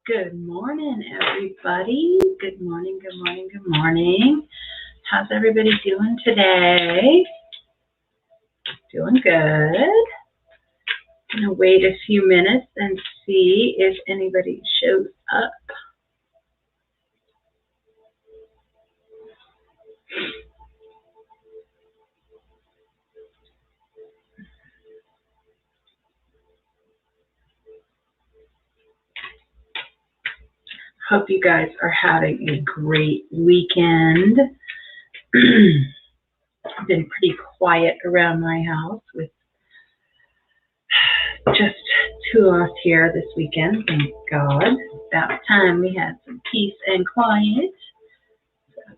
Good morning, everybody. Good morning, good morning, good morning. How's everybody doing today? Doing good. I'm going to wait a few minutes and see if anybody shows up. Hope you guys are having a great weekend. I've been pretty quiet around my house with just two of us here this weekend, thank God. About time we had some peace and quiet.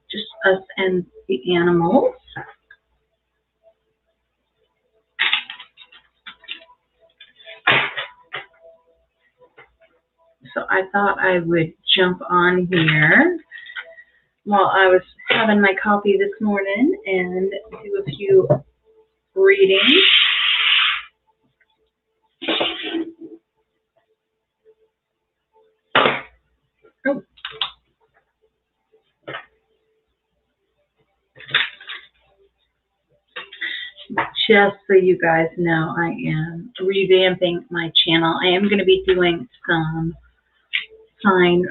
Just us and the animals. So I thought I would jump on here while I was having my coffee this morning and do a few readings. Oh. Just so you guys know, I am revamping my channel. I am going to be doing some sign,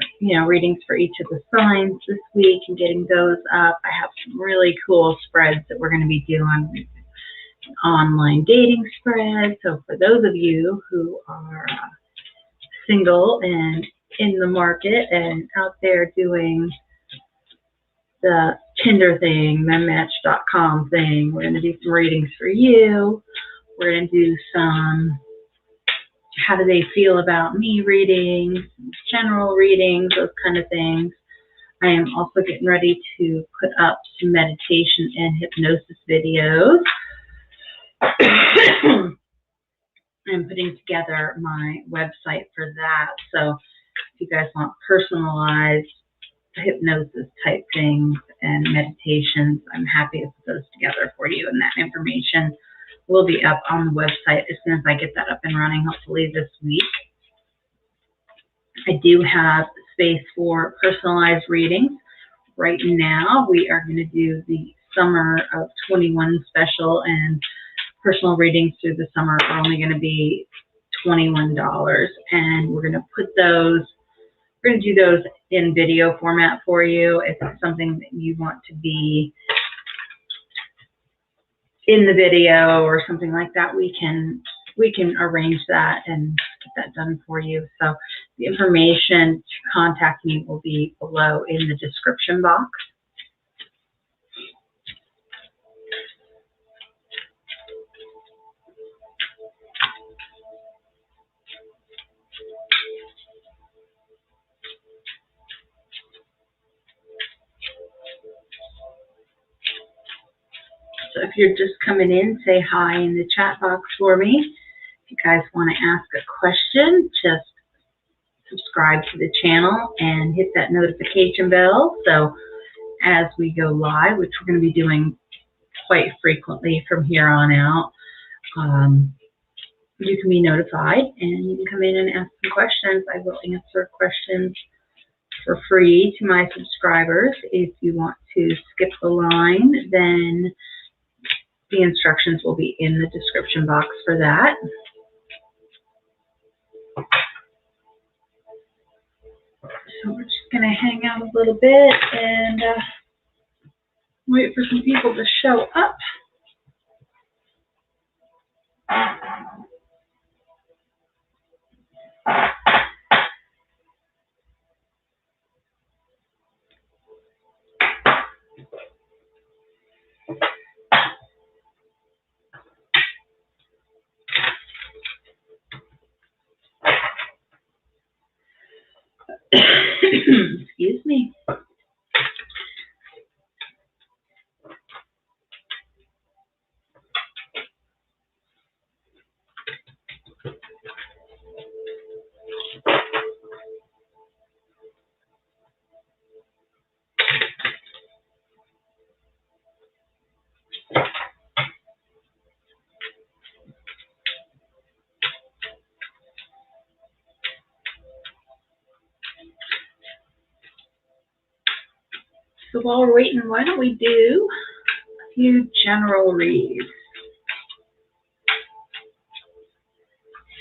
readings for each of the signs this week and getting those up. I have some really cool spreads that we're going to be doing, online dating spread. So for those of you who are single and in the market and out there doing the Tinder thing, thematch.com thing, we're going to do some readings for you. We're going to do some how do they feel about me readings, general readings, those kind of things. I am also getting ready to put up some meditation and hypnosis videos. I'm putting together my website for that. So if you guys want personalized hypnosis type things and meditations, I'm happy to put those together for you, and that information will be up on the website as soon as I get that up and running, hopefully this week. I do have space for personalized readings. Right now, we are going to do the Summer of 21 special, and personal readings through the summer are only going to be $21, and we're going to put those, we're going to do those in video format for you. If it's something that you want to be in the video or something like that, we can arrange that and get that done for you. So the information to contact me will be below in the description box. So if you're just coming in, say hi in the chat box for me. If you guys want to ask a question, just subscribe to the channel and hit that notification bell. So as we go live, which we're going to be doing quite frequently from here on out, you can be notified and you can come in and ask some questions. I will answer questions for free to my subscribers. If you want to skip the line, then the instructions will be in the description box for that. So we're just going to hang out a little bit and wait for some people to show up. Excuse me. So while we're waiting, why don't we do a few general reads?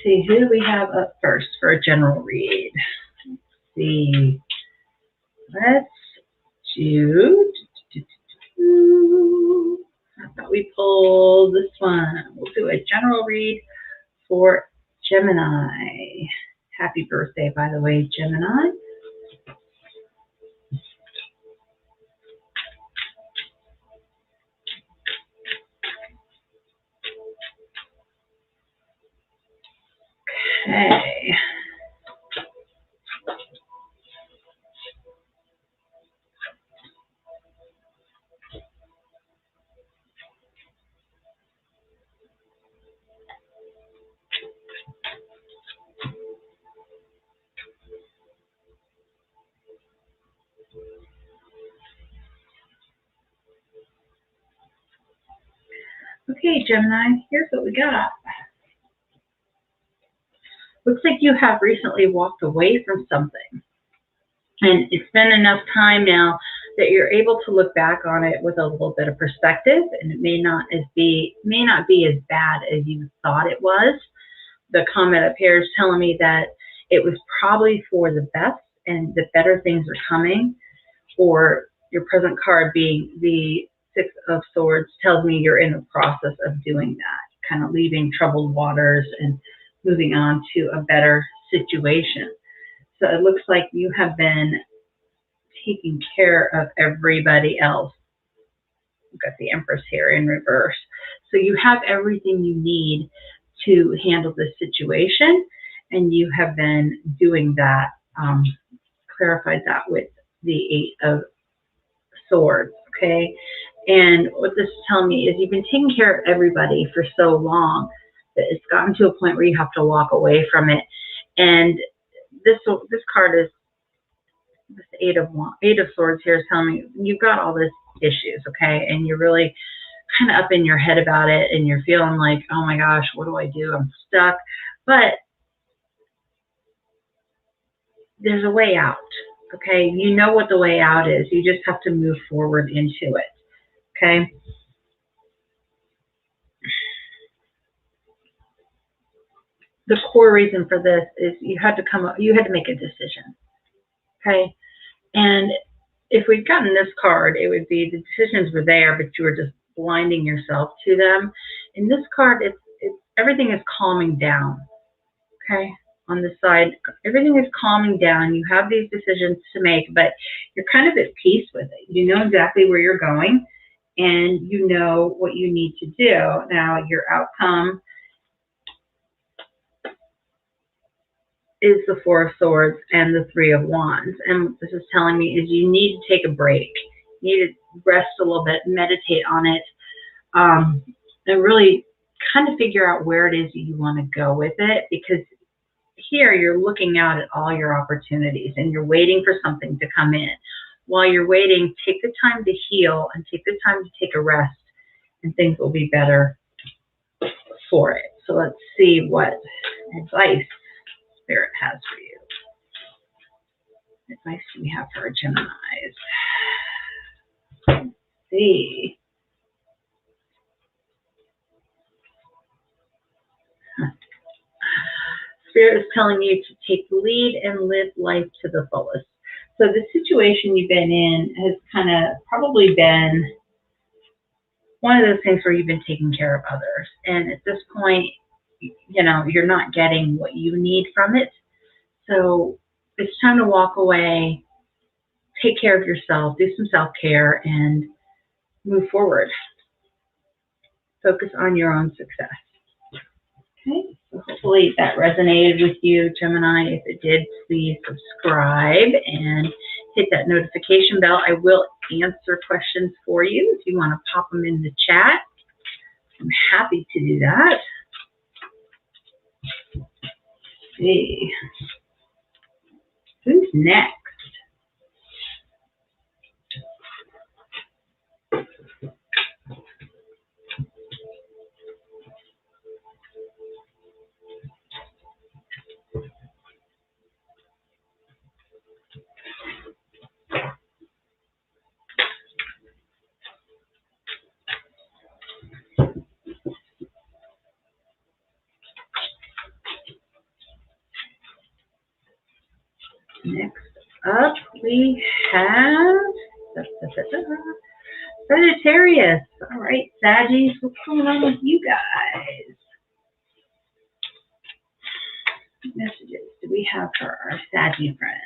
See, who do we have up first for a general read? Let's see. Let's do. I thought we pulled this one. We'll do a general read for Gemini. Happy birthday, by the way, Gemini. Okay. Okay, Gemini, here's what we got. Looks like you have recently walked away from something. And it's been enough time now that you're able to look back on it with a little bit of perspective, and it may not be as bad as you thought it was. The comment up here is telling me that it was probably for the best and that better things are coming. Or your present card being the Six of Swords tells me you're in the process of doing that, kind of leaving troubled waters and moving on to a better situation. So it looks like you have been taking care of everybody else. We've got the Empress here in reverse. So you have everything you need to handle this situation, and you have been doing that, clarified that with the Eight of Swords, okay? And what this is telling me is you've been taking care of everybody for so long that it's gotten to a point where you have to walk away from it. And this card is this Eight of Swords here is telling me you've got all these issues, okay? And you're really kind of up in your head about it, and you're feeling like, oh my gosh, what do I do? I'm stuck. But there's a way out, okay? You know what the way out is. You just have to move forward into it, okay? The core reason for this is you had to make a decision, okay? And if we'd gotten this card, it would be the decisions were there, but you were just blinding yourself to them. In this card, it's everything is calming down, okay? On this side, everything is calming down. You have these decisions to make, but you're kind of at peace with it. You know exactly where you're going, and you know what you need to do. Now, your outcome is the Four of Swords and the Three of Wands. And what this is telling me is you need to take a break. You need to rest a little bit, meditate on it, and really kind of figure out where it is that you want to go with it. Because here you're looking out at all your opportunities and you're waiting for something to come in. While you're waiting, take the time to heal and take the time to take a rest, and things will be better for it. So let's see what advice Spirit has for you. Advice we have for our Geminis. Let's see. Spirit is telling you to take the lead and live life to the fullest. So the situation you've been in has kind of probably been one of those things where you've been taking care of others. And at this point, you know, you're not getting what you need from it. So it's time to walk away, take care of yourself, do some self-care, and move forward. Focus on your own success. Okay, so hopefully that resonated with you, Gemini. If it did, please subscribe and hit that notification bell. I will answer questions for you if you want to pop them in the chat. I'm happy to do that. Let's see. Who's next? Next up, we have Sagittarius. All right, Saggies, what's going on with you guys? What messages do we have for our Saggy friends?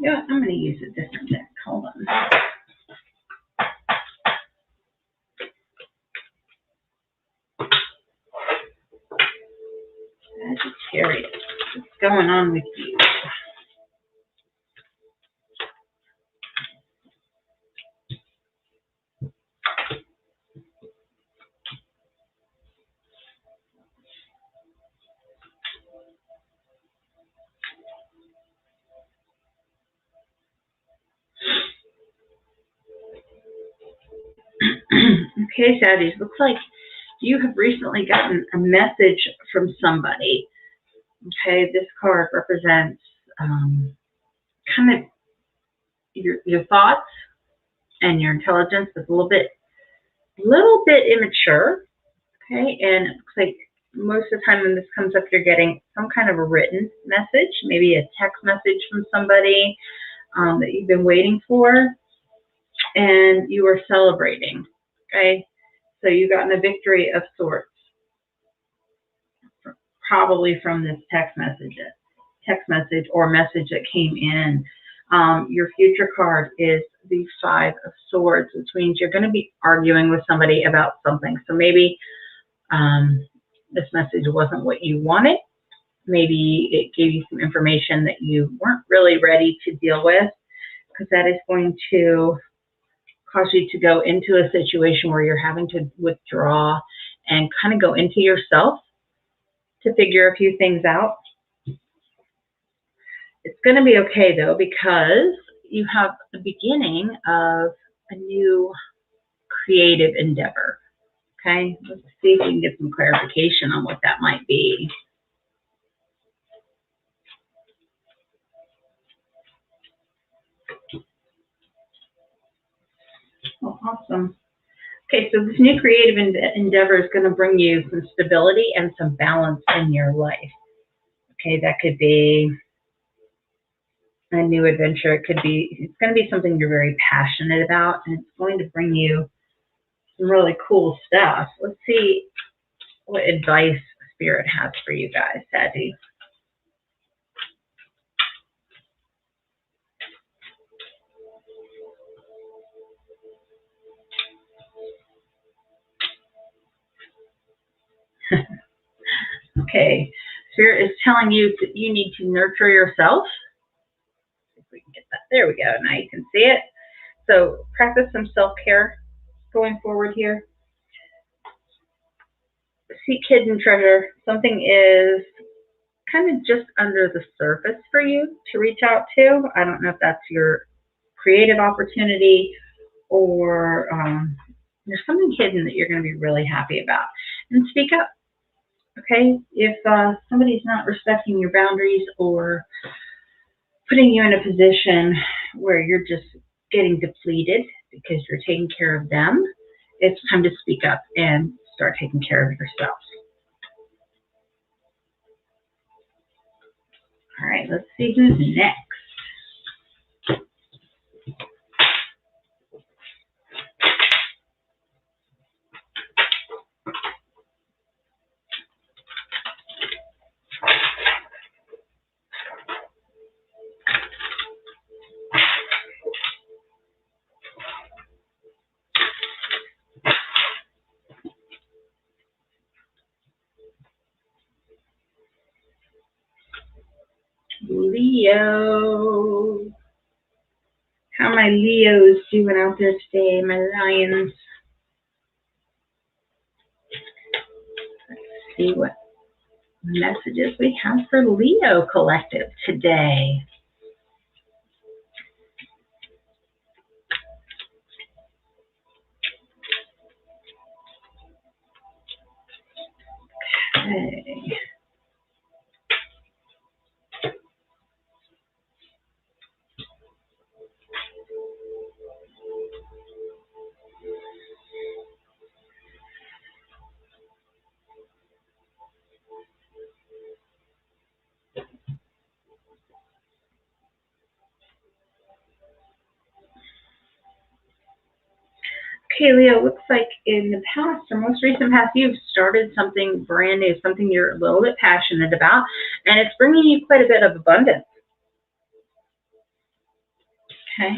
You know what? I'm going to use a different deck. Hold on. Sagittarius, what's going on with you? Okay, Saggies, looks like you have recently gotten a message from somebody. Okay, this card represents kind of your thoughts and your intelligence is a little bit immature. Okay, and it looks like most of the time when this comes up, you're getting some kind of a written message, maybe a text message from somebody that you've been waiting for, and you are celebrating. Okay, so you've gotten a victory of sorts, probably from this text message or message that came in. Your future card is the Five of Swords, which means you're going to be arguing with somebody about something. So maybe this message wasn't what you wanted. Maybe it gave you some information that you weren't really ready to deal with, because that is going to cause you to go into a situation where you're having to withdraw and kind of go into yourself to figure a few things out. It's going to be okay, though, because you have the beginning of a new creative endeavor. Okay, let's see if we can get some clarification on what that might be. Oh, awesome. Okay, so this new creative endeavor is going to bring you some stability and some balance in your life. Okay, that could be a new adventure. It's going to be something you're very passionate about, and it's going to bring you some really cool stuff. Let's see what advice Spirit has for you guys, Sadie. Okay, Spirit is telling you that you need to nurture yourself. If we can get that, there we go. Now you can see it. So practice some self-care going forward here. Seek hidden treasure. Something is kind of just under the surface for you to reach out to. I don't know if that's your creative opportunity or there's something hidden that you're going to be really happy about. And speak up. Okay, if somebody's not respecting your boundaries or putting you in a position where you're just getting depleted because you're taking care of them, it's time to speak up and start taking care of yourself. All right, let's see who's next. Leo. How are my Leos doing out there today, my lions? Let's see what messages we have for Leo Collective today. Okay. Okay, Leo, looks like in the past, or most recent past, you've started something brand new, something you're a little bit passionate about, and it's bringing you quite a bit of abundance. Okay,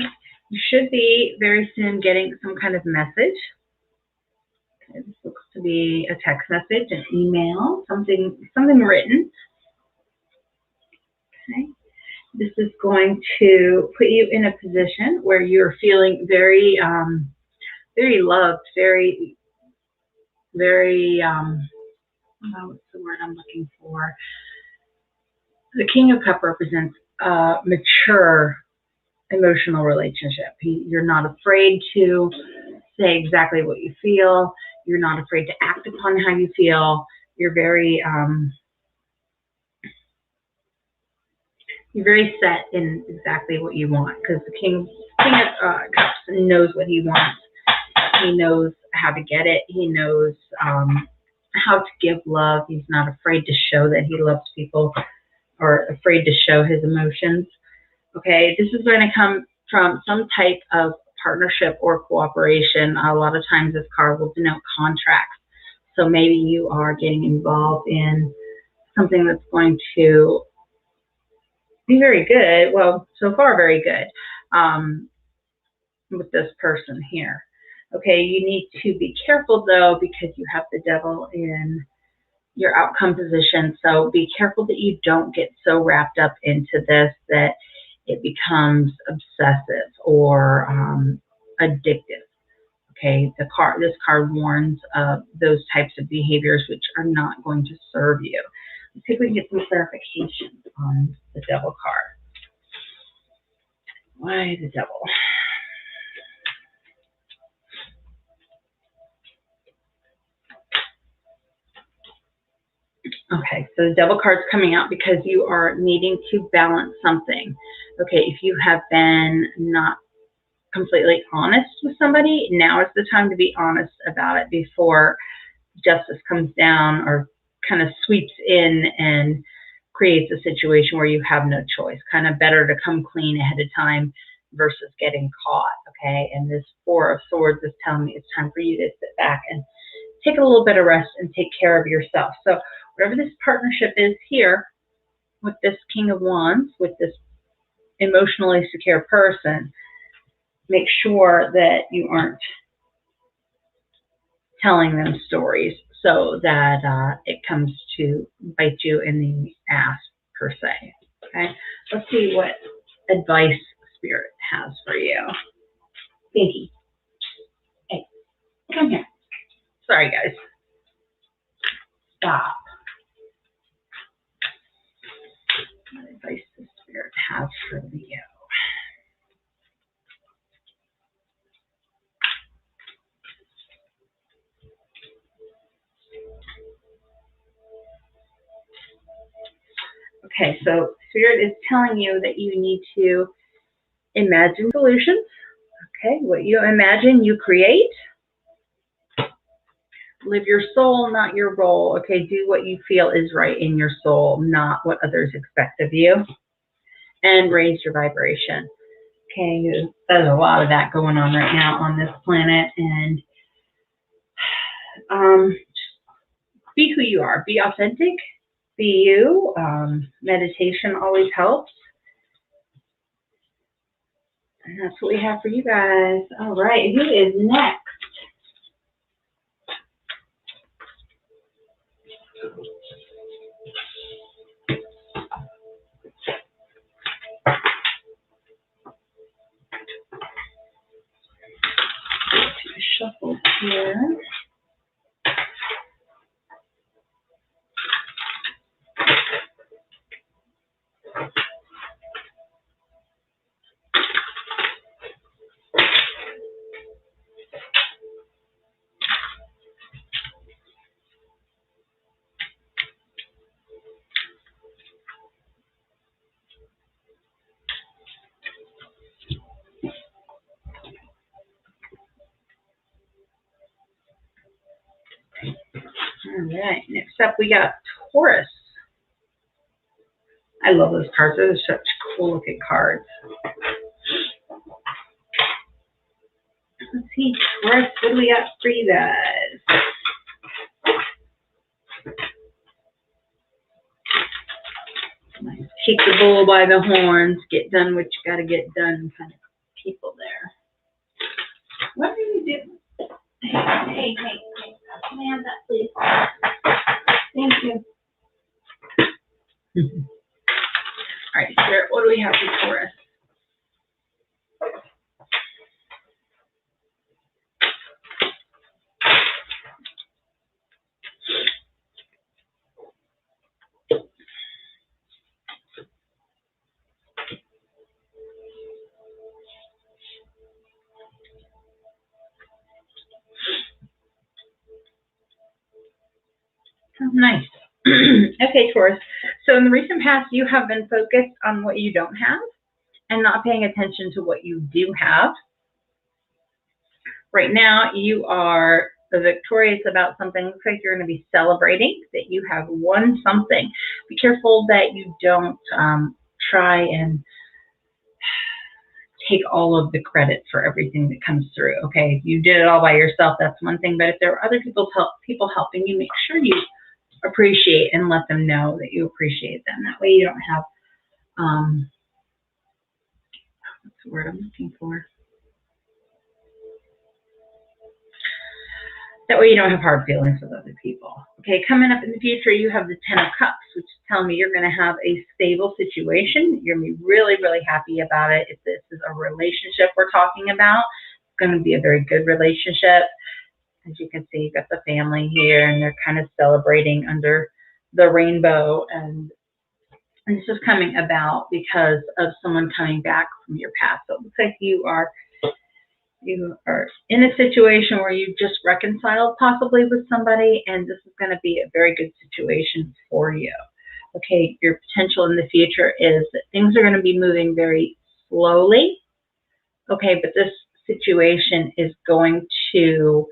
you should be very soon getting some kind of message. Okay, this looks to be a text message, an email, something written. Okay, this is going to put you in a position where you're feeling very, very loved, very, what's the word I'm looking for? The King of Cups represents a mature emotional relationship. You're not afraid to say exactly what you feel. You're not afraid to act upon how you feel. You're very set in exactly what you want, because the King of Cups knows what he wants. He knows how to get it. He knows how to give love. He's not afraid to show that he loves people or afraid to show his emotions. Okay, this is going to come from some type of partnership or cooperation. A lot of times this card will denote contracts. So maybe you are getting involved in something that's going to be very good. Well, so far very good with this person here. Okay, you need to be careful though, because you have the devil in your outcome position. So be careful that you don't get so wrapped up into this that it becomes obsessive or addictive. Okay, this card warns of those types of behaviors which are not going to serve you. Let's see if we can get some clarification on the devil card. Why the devil? Okay, so the devil card's coming out because you are needing to balance something. Okay, if you have been not completely honest with somebody, now is the time to be honest about it before justice comes down or kind of sweeps in and creates a situation where you have no choice. Kind of better to come clean ahead of time versus getting caught, okay? And this Four of Swords is telling me it's time for you to sit back and take a little bit of rest and take care of yourself. So whatever this partnership is here with this King of Wands, with this emotionally secure person, make sure that you aren't telling them stories so that it comes to bite you in the ass, per se. Okay, let's see what advice Spirit has for you. Pinky, hey, come here. Sorry, guys. Stop. What advice does Spirit have for Leo? Okay, so Spirit is telling you that you need to imagine solutions. Okay, what you imagine, you create. Live your soul, not your role. Okay, do what you feel is right in your soul, not what others expect of you. And raise your vibration. Okay, there's a lot of that going on right now on this planet. And be who you are. Be authentic. Be you. Meditation always helps. And that's what we have for you guys. All right, who is next? Shuffle here. right, next up we got Taurus. I love those cards. Those are such cool looking cards. Let's see, Taurus, what do we got for you guys? Take the bull by the horns, get done what you gotta get done kind of people there. What are you doing? Hey, can I have that, please? Thank you. All right, Spirit, what do we have for Taurus? Oh, nice. Okay, Taurus. So in the recent past, you have been focused on what you don't have and not paying attention to what you do have. Right now, you are victorious about something. Looks like you're going to be celebrating that you have won something. Be careful that you don't try and take all of the credit for everything that comes through. Okay, if you did it all by yourself, that's one thing. But if there are other people helping you, make sure you appreciate and let them know that you appreciate them. That way you don't have, what's the word I'm looking for? That way you don't have hard feelings with other people. Okay, coming up in the future, you have the 10 of Cups, which is telling me you're going to have a stable situation. You're going to be really, really happy about it. If this is a relationship we're talking about, it's going to be a very good relationship. As you can see, you've got the family here, and they're kind of celebrating under the rainbow. And this is coming about because of someone coming back from your past. So it looks like you are in a situation where you just reconciled possibly with somebody, and this is going to be a very good situation for you. Okay, your potential in the future is that things are going to be moving very slowly. Okay, but this situation is going to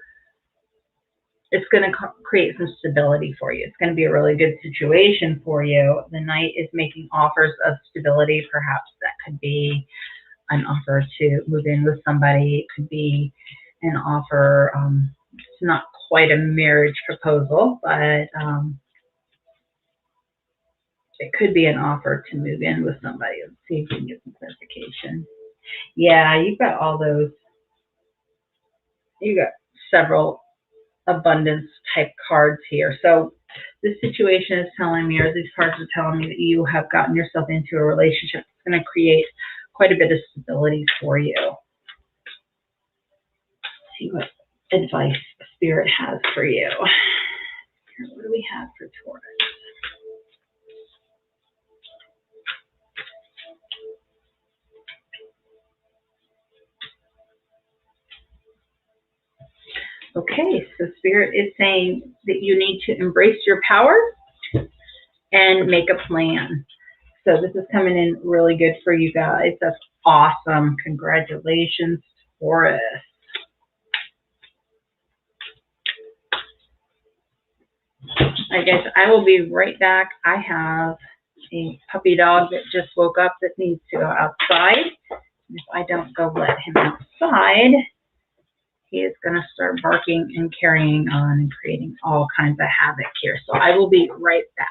create some stability for you. It's going to be a really good situation for you. The Knight is making offers of stability. Perhaps that could be an offer to move in with somebody. It could be an offer, it's not quite a marriage proposal, but it could be an offer to move in with somebody. Let's see if we can get some clarification. Yeah, you've got all those, you got several abundance type cards here. So this situation is telling me, or these cards are telling me, that you have gotten yourself into a relationship that's going to create quite a bit of stability for you. Let's see what advice Spirit has for you. What do we have for Taurus? Okay, so Spirit is saying that you need to embrace your power and make a plan. So this is coming in really good for you guys. That's awesome. Congratulations, Taurus. All right, guys, I will be right back. I have a puppy dog that just woke up that needs to go outside. If I don't go let him outside, he is going to start barking and carrying on and creating all kinds of havoc here. So I will be right back.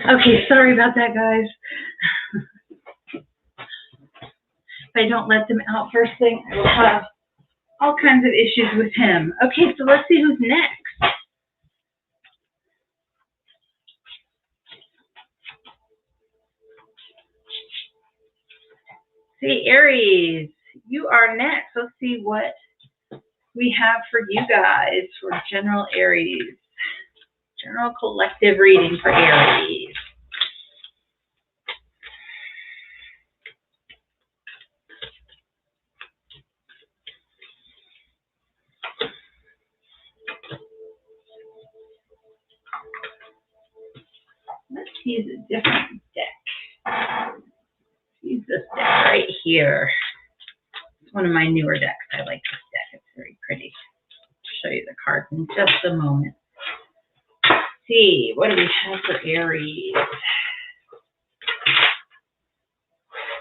Okay, sorry about that, guys. If I don't let them out first thing, I will have all kinds of issues with him. Okay, so let's see who's next. See, Aries, you are next. Let's see what we have for you guys for general Aries. General collective reading for Aries. Let's use a different deck. Use this deck right here. It's one of my newer decks. I like this deck. It's very pretty. I'll show you the cards in just a moment. Let's see, what do we have for Aries?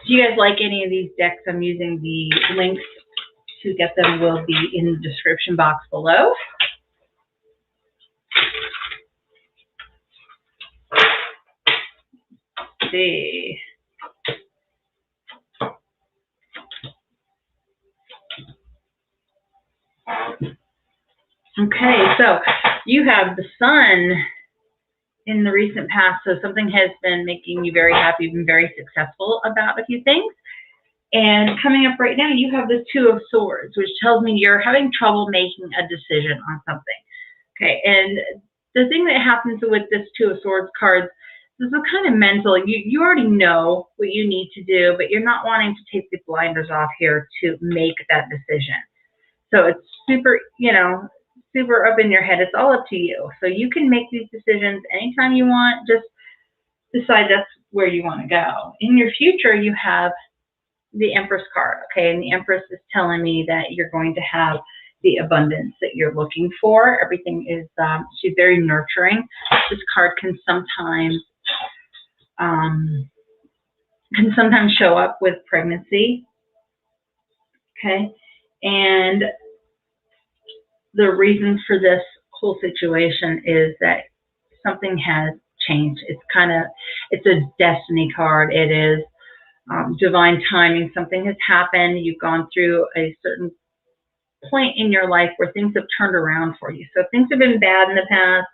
Do you guys like any of these decks? I'm using the links to get them will be in the description box below. Let's see. Okay, so you have the Sun in the recent past, so something has been making you very happy, you've been very successful about a few things. And coming up right now, you have the Two of Swords, which tells me you're having trouble making a decision on something. Okay, and the thing that happens with this Two of Swords cards, this is kind of mental. You already know what you need to do, but you're not wanting to take the blinders off here to make that decision. So it's super, super up in your head. It's all up to you. So you can make these decisions anytime you want. Just decide that's where you want to go. In your future, you have the Empress card, okay? And the Empress is telling me that you're going to have the abundance that you're looking for. Everything is, she's very nurturing. This card can sometimes show up with pregnancy, okay? And the reason for this whole situation is that something has changed. It's a destiny card. It is divine timing. Something has happened. You've gone through a certain point in your life where things have turned around for you. So if things have been bad in the past,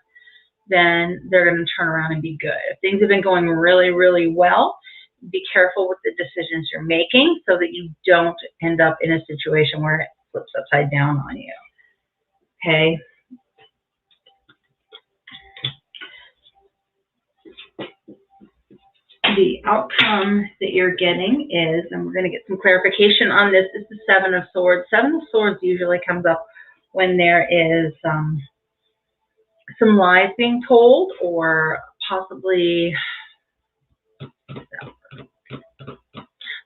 then they're going to turn around and be good. If things have been going really, really well, be careful with the decisions you're making so that you don't end up in a situation where it flips upside down on you. Okay. The outcome that you're getting is, and we're going to get some clarification on this, is the Seven of Swords. Seven of Swords usually comes up when there is some lies being told, or possibly,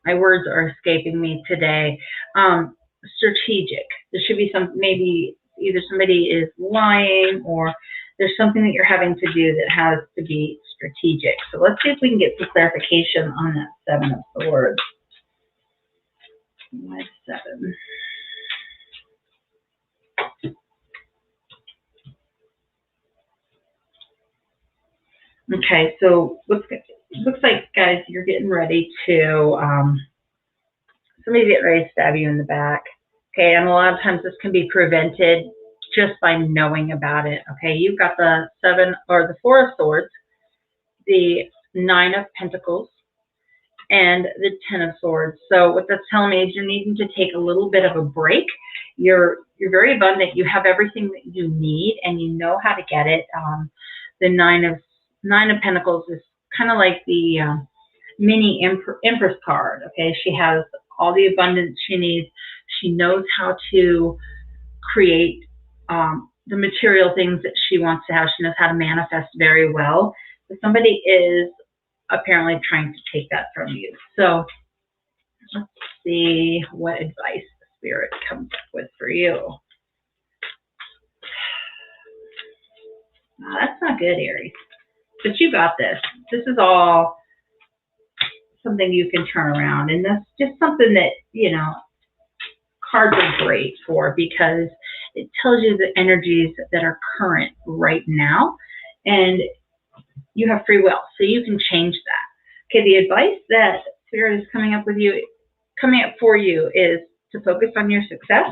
my words are escaping me today, strategic. There should be maybe either somebody is lying or there's something that you're having to do that has to be strategic. So let's see if we can get some clarification on that Seven of Swords. Why 7? Okay, so looks like, guys, you're getting ready to, somebody's getting ready to stab you in the back. Okay, and a lot of times this can be prevented just by knowing about it. Okay, you've got the 7 or the 4 of Swords, the 9 of Pentacles, and the 10 of Swords. So what that's telling me is you're needing to take a little bit of a break. You're very abundant. You have everything that you need, and you know how to get it. The 9 of Pentacles is kind of like the mini Empress card. Okay, she has all the abundance she needs. She knows how to create the material things that she wants to have. She knows how to manifest very well. But somebody is apparently trying to take that from you. So let's see what advice the Spirit comes up with for you. Oh, that's not good, Aries. But you got this. This is all something you can turn around. And that's just something that, cards are great for, because it tells you the energies that are current right now. And you have free will, so you can change that. Okay, the advice that Spirit is coming up with you coming up for you is to focus on your success,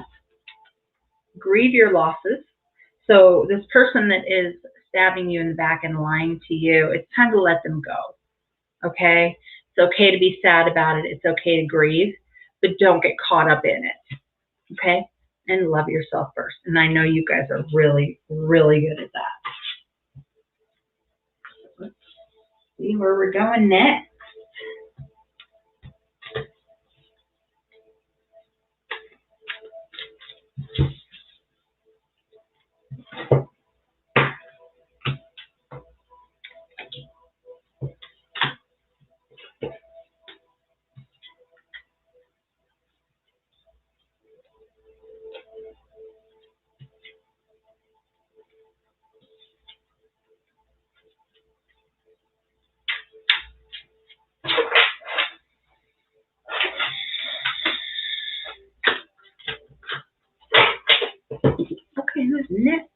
grieve your losses. So this person that is stabbing you in the back and lying to you, it's time to let them go, okay? It's okay to be sad about it. It's okay to grieve, but don't get caught up in it, okay? And love yourself first. And I know you guys are really, really good at that. Let's see where we're going next. Okay, who's next?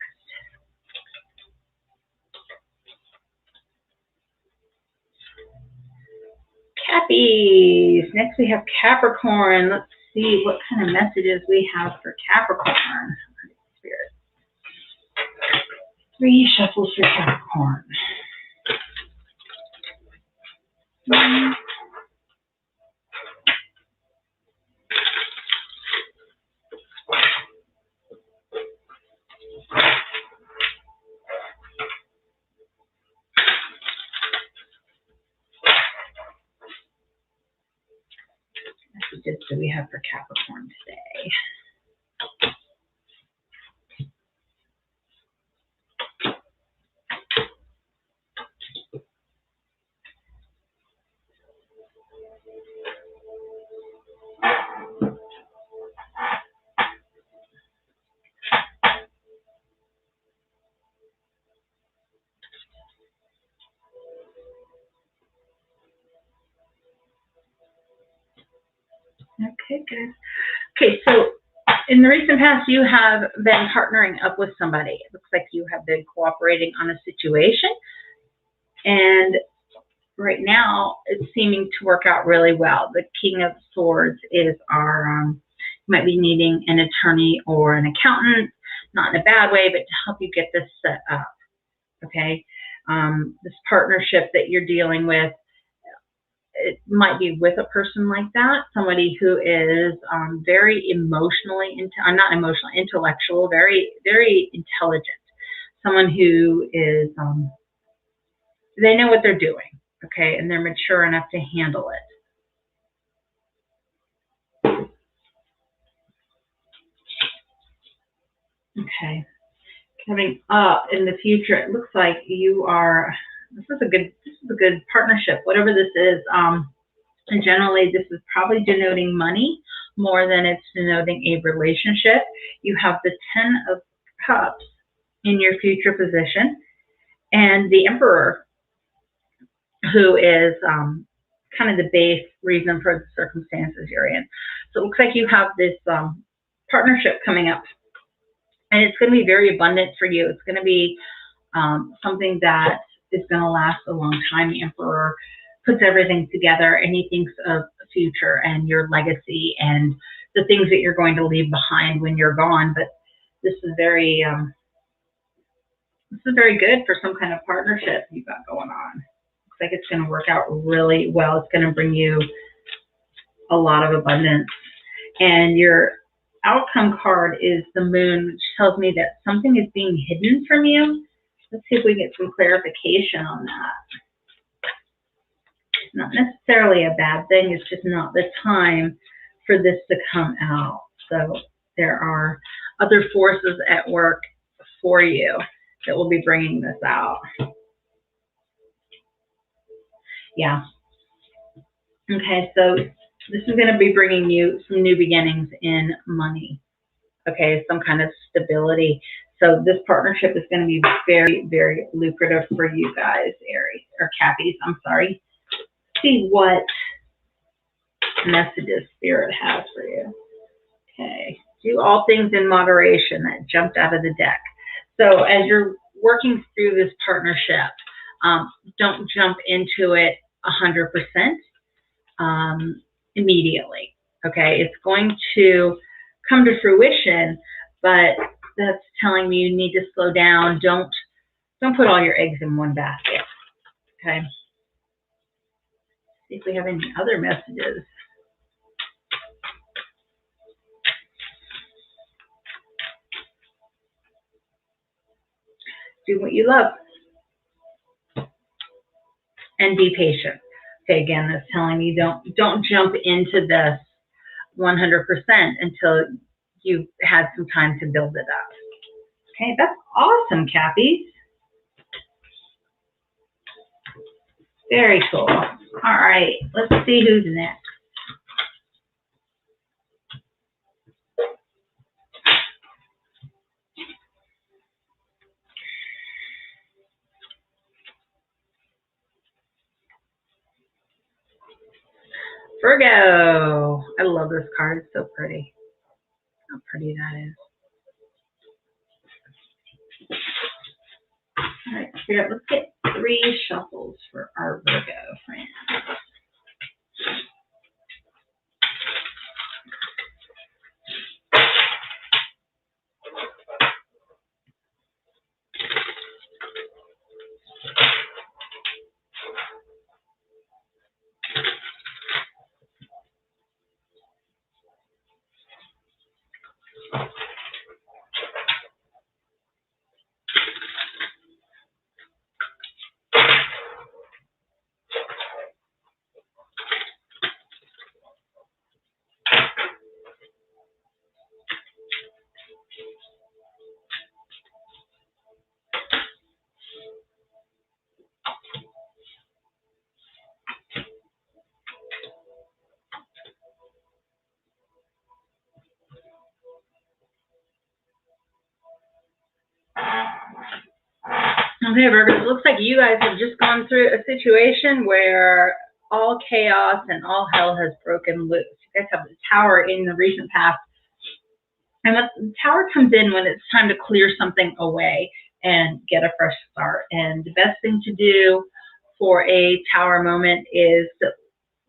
Cappies. Next we have Capricorn. Let's see what kind of messages we have for Capricorn. Spirit. 3 shuffles for Capricorn. Messages do we have for Capricorn today? Okay, good. Okay, so in the recent past, you have been partnering up with somebody. It looks like you have been cooperating on a situation, and right now it's seeming to work out really well. The King of Swords is our, you might be needing an attorney or an accountant, not in a bad way, but to help you get this set up, okay? This partnership that you're dealing with, it might be with a person like that, somebody who is very emotionally, not emotionally, intellectual, very, very intelligent. Someone who is, they know what they're doing, okay, and they're mature enough to handle it. Okay, coming up in the future, it looks like you are. This is a good partnership, whatever this is. And generally, this is probably denoting money more than it's denoting a relationship. You have the 10 of Cups in your future position, and the Emperor, who is kind of the base reason for the circumstances you're in. So it looks like you have this partnership coming up, and it's going to be very abundant for you. It's going to be something that is going to last a long time. The Emperor puts everything together, and he thinks of the future and your legacy and the things that you're going to leave behind when you're gone. But this is very good for some kind of partnership you've got going on. Looks like it's going to work out really well. It's going to bring you a lot of abundance. And your outcome card is the Moon, which tells me that something is being hidden from you. Let's see if we get some clarification on that. Not necessarily a bad thing, it's just not the time for this to come out. So there are other forces at work for you that will be bringing this out. Yeah. Okay, so this is going to be bringing you some new beginnings in money. Okay, some kind of stability. So this partnership is going to be very, very lucrative for you guys, Aries, or Cappies, I'm sorry. See what messages Spirit has for you. Okay, do all things in moderation. That jumped out of the deck. So as you're working through this partnership, don't jump into it 100% immediately. okay? It's going to come to fruition, but that's telling me you need to slow down. Don't put all your eggs in one basket, okay? See if we have any other messages. Do what you love and be patient. Okay, again, that's telling me don't jump into this 100% until you've had some time to build it up. Okay, that's awesome, Cappy. Very cool. All right, let's see who's next. Virgo. I love this card. It's so pretty. How pretty that is. All right, Spirit, let's get 3 shuffles for our Virgo friend. Okay, Virgo, it looks like you guys have just gone through a situation where all chaos and all hell has broken loose. You guys have the Tower in the recent past. And the Tower comes in when it's time to clear something away and get a fresh start. And the best thing to do for a Tower moment is to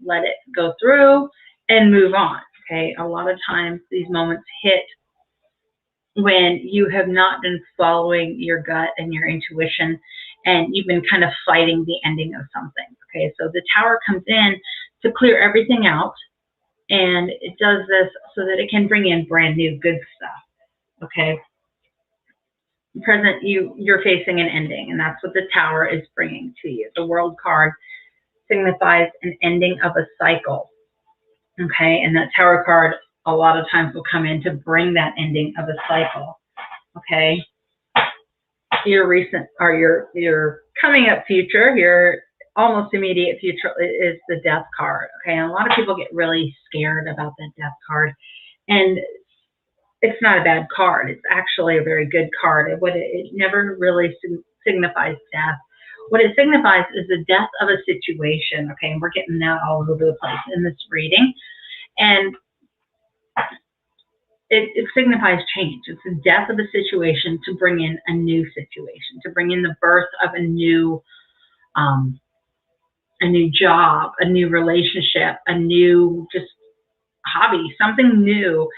let it go through and move on. Okay, a lot of times these moments hit when you have not been following your gut and your intuition, and you've been kind of fighting the ending of something. Okay, so the Tower comes in to clear everything out, and it does this so that it can bring in brand new good stuff. Okay, present, you're facing an ending, and that's what the Tower is bringing to you. The World card signifies an ending of a cycle. Okay, and that Tower card a lot of times will come in to bring that ending of a cycle. Okay, your recent or your coming up future, your almost immediate future is the Death card. Okay, and a lot of people get really scared about that Death card, and it's not a bad card. It's actually a very good card. It never really signifies death. What it signifies is the death of a situation. Okay, and we're getting that all over the place in this reading, and it signifies change. It's the death of a situation to bring in a new situation, to bring in the birth of a new job, a new relationship, a new just hobby, something new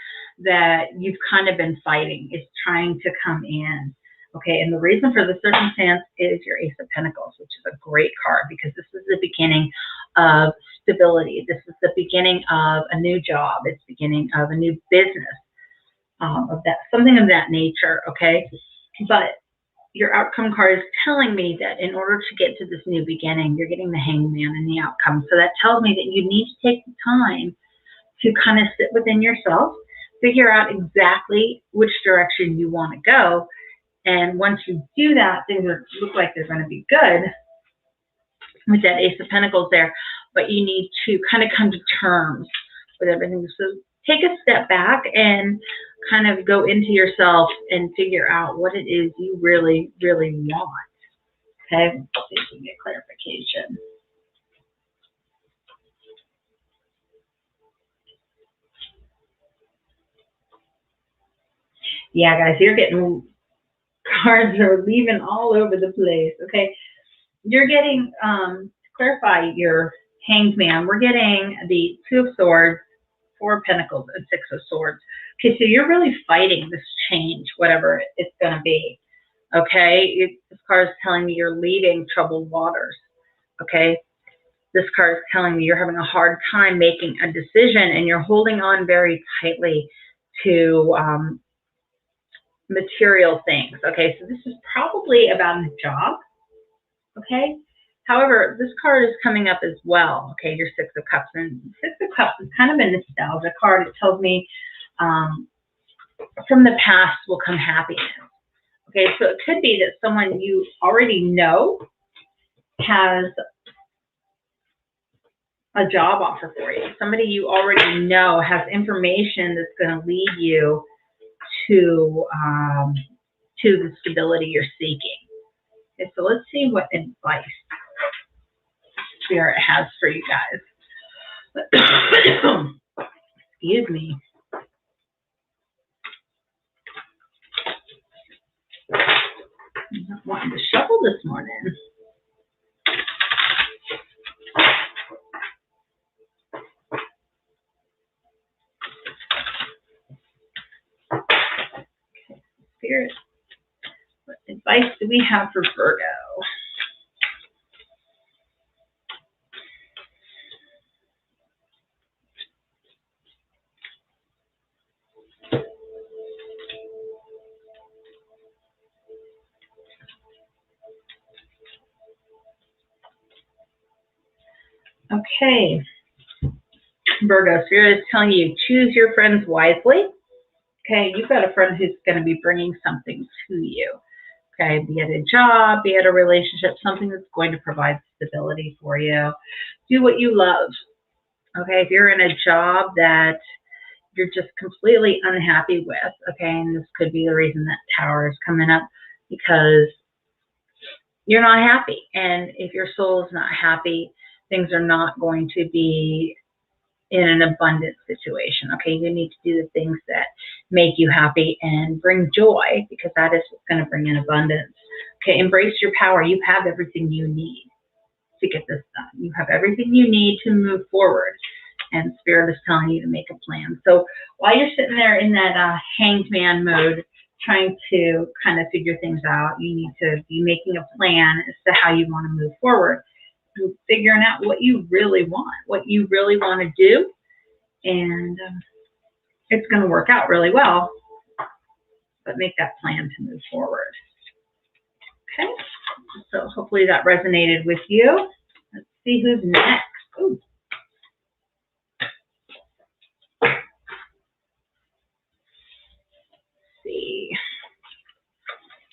that you've kind of been fighting is trying to come in. Okay, and the reason for the circumstance is your Ace of Pentacles, which is a great card because this is the beginning of stability. This is the beginning of a new job. It's the beginning of a new business, of that, something of that nature. Okay, but your outcome card is telling me that in order to get to this new beginning, you're getting the Hangman in the outcome. So that tells me that you need to take the time to kind of sit within yourself, figure out exactly which direction you want to go. And once you do that, things look like they're going to be good with that Ace of Pentacles there. But you need to kind of come to terms with everything. So take a step back and kind of go into yourself and figure out what it is you really, really want. Okay, let's see if we can get clarification. Yeah, guys, you're getting cards that are leaving all over the place. Okay, you're getting, to clarify your Hanged Man, we're getting the Two of Swords, Four of Pentacles and Six of Swords. Okay, so you're really fighting this change, whatever it's going to be. Okay, this card is telling me you're leaving troubled waters. Okay, this card is telling me you're having a hard time making a decision and you're holding on very tightly to material things. Okay, so this is probably about a job. Okay, however, this card is coming up as well. Okay, your Six of Cups, and Six of Cups is kind of a nostalgia card. It tells me from the past will come happiness. Okay, so it could be that someone you already know has a job offer for you. Somebody you already know has information that's going to lead you to the stability you're seeking. Okay, so let's see what advice Spirit has for you guys. Excuse me. I'm not wanting to shuffle this morning. Okay, Spirit, what advice do we have for Virgo? Okay, Virgo, Spirit is telling you, choose your friends wisely. Okay, you've got a friend who's going to be bringing something to you. Okay, be it a job, be it a relationship, something that's going to provide stability for you. Do what you love. Okay, if you're in a job that you're just completely unhappy with, okay, and this could be the reason that Tower is coming up, because you're not happy. And if your soul is not happy, things are not going to be in an abundant situation. Okay, you need to do the things that make you happy and bring joy, because that is what's going to bring in abundance. Okay, embrace your power. You have everything you need to get this done. You have everything you need to move forward, and Spirit is telling you to make a plan. So while you're sitting there in that hanged man mode, trying to kind of figure things out, you need to be making a plan as to how you want to move forward, and figuring out what you really want, what you really want to do, and it's going to work out really well, but make that plan to move forward. Okay, so hopefully that resonated with you. Let's see who's next. Ooh. Let's see.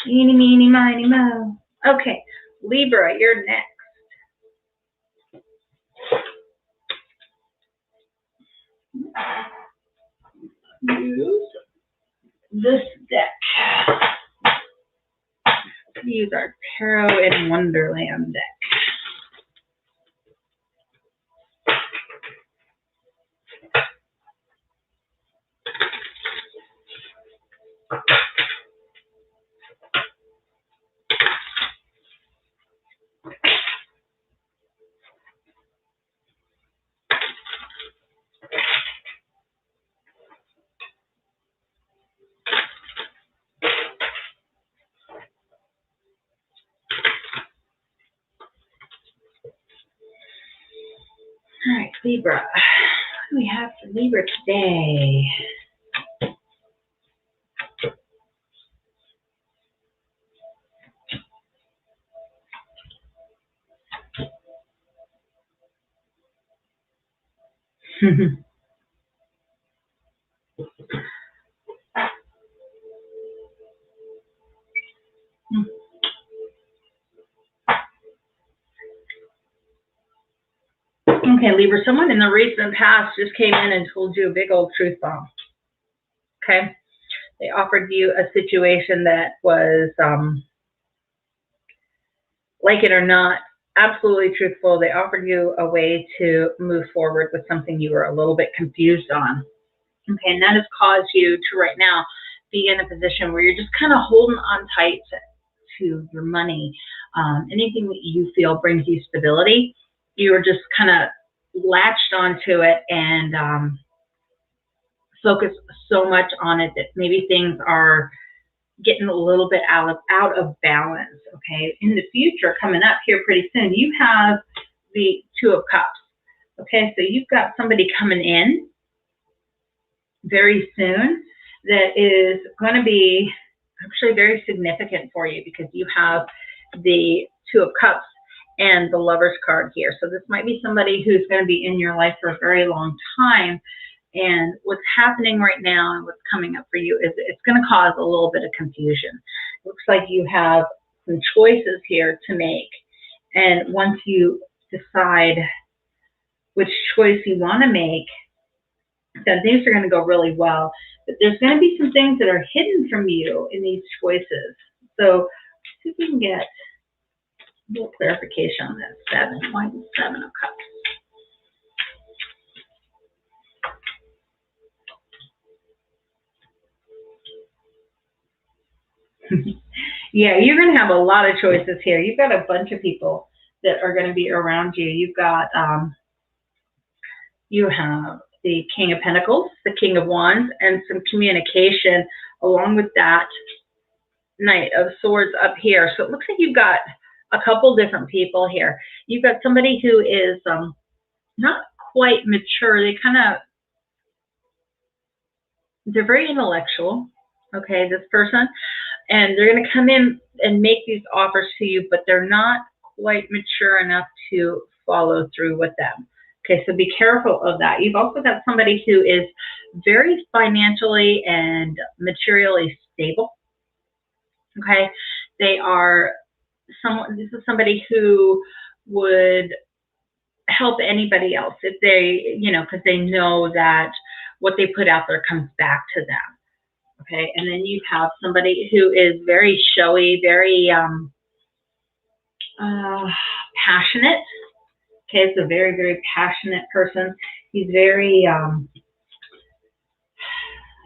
Eeny, meeny, miny, mo. Okay, Libra, you're next. Use this deck. Use our Tarot in Wonderland deck. All right, Libra. What do we have for Libra today? Okay, Libra, someone in the recent past just came in and told you a big old truth bomb. Okay? They offered you a situation that was, like it or not, absolutely truthful. They offered you a way to move forward with something you were a little bit confused on. Okay, and that has caused you to right now be in a position where you're just kind of holding on tight to your money. Anything that you feel brings you stability, you are just kind of latched onto it, and focus so much on it that maybe things are getting a little bit out of balance, okay? In the future, coming up here pretty soon, you have the Two of Cups, okay? So you've got somebody coming in very soon that is going to be actually very significant for you, because you have the Two of Cups and the Lover's card here. So this might be somebody who's going to be in your life for a very long time. And what's happening right now and what's coming up for you is it's going to cause a little bit of confusion. It looks like you have some choices here to make. And once you decide which choice you want to make, then things are going to go really well. But there's going to be some things that are hidden from you in these choices. So let's see if we can get a little clarification on that 7. Why the 7 of Cups? Yeah, you're going to have a lot of choices here. You've got a bunch of people that are going to be around you. You've got, you have the King of Pentacles, the King of Wands, and some communication along with that Knight of Swords up here. So it looks like you've got a couple different people here. You've got somebody who is not quite mature. They're very intellectual, okay, this person. And they're going to come in and make these offers to you, but they're not quite mature enough to follow through with them. Okay, so be careful of that. You've also got somebody who is very financially and materially stable. Okay, they are someone. This is somebody who would help anybody else if they, because they know that what they put out there comes back to them. Okay, and then you have somebody who is very showy, very passionate. Okay, it's a very, very passionate person. He's very,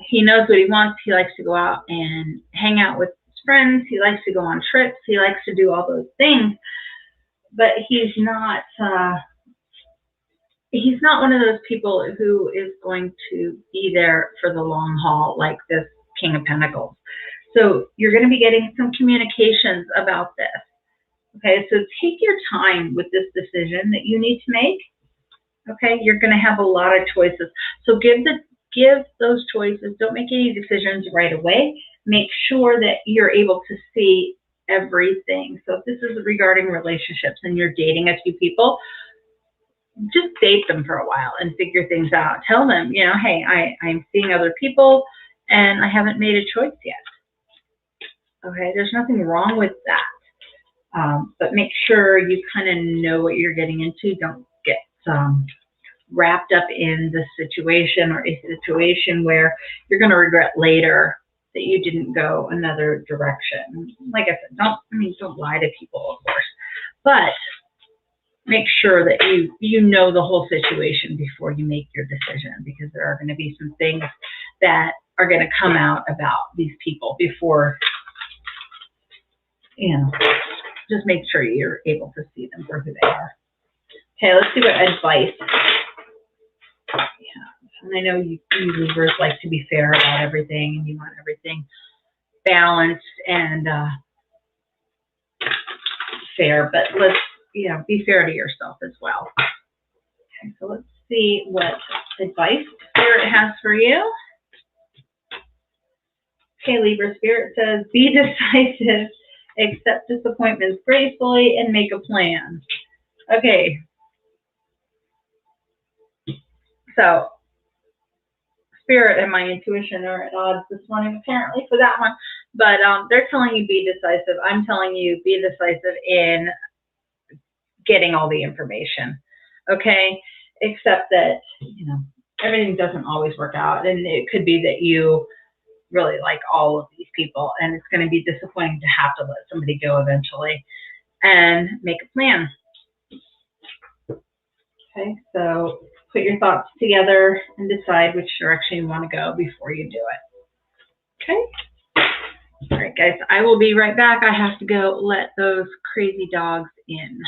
he knows what he wants. He likes to go out and hang out with his friends. He likes to go on trips. He likes to do all those things. But he's not one of those people who is going to be there for the long haul like this King of Pentacles. So you're going to be getting some communications about this. Okay, so take your time with this decision that you need to make. Okay, you're going to have a lot of choices. So give those choices. Don't make any decisions right away. Make sure that you're able to see everything. So if this is regarding relationships and you're dating a few people, just date them for a while and figure things out. Tell them, hey, I'm seeing other people and I haven't made a choice yet. Okay, there's nothing wrong with that. But make sure you kind of know what you're getting into. Don't get wrapped up in the situation or a situation where you're going to regret later that you didn't go another direction. Like I said, don't lie to people, of course, but make sure that you know the whole situation before you make your decision, because there are going to be some things that are going to come out about these people before, just make sure you're able to see them for who they are. Okay, let's see what advice. Yeah, and I know you Libras like to be fair about everything, and you want everything balanced and fair, but let's, be fair to yourself as well. Okay, so let's see what advice Spirit has for you. Okay, Libra, Spirit says, be decisive, accept disappointments gracefully, and make a plan. Okay. So, Spirit and my intuition are at odds this morning, apparently, for that one. But they're telling you be decisive. I'm telling you be decisive in getting all the information. Okay? Except that, everything doesn't always work out. And it could be that you really like all of these people, and it's going to be disappointing to have to let somebody go eventually and make a plan. Okay, so put your thoughts together and decide which direction you want to go before you do it. Okay? All right, guys, I will be right back. I have to go let those crazy dogs in.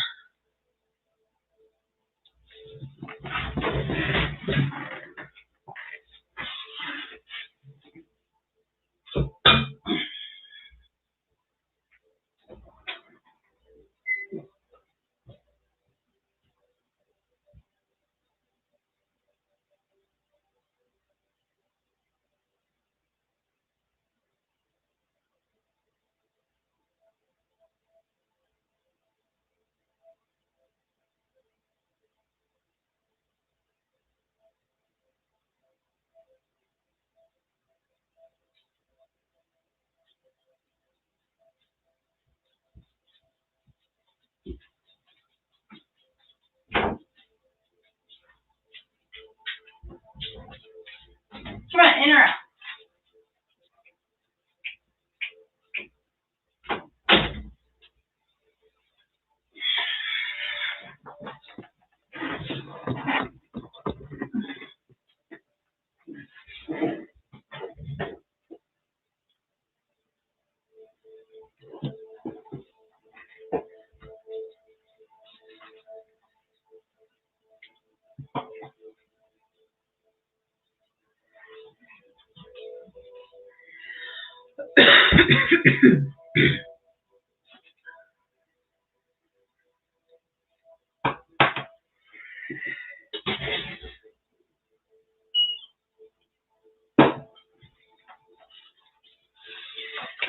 Come on, in or out.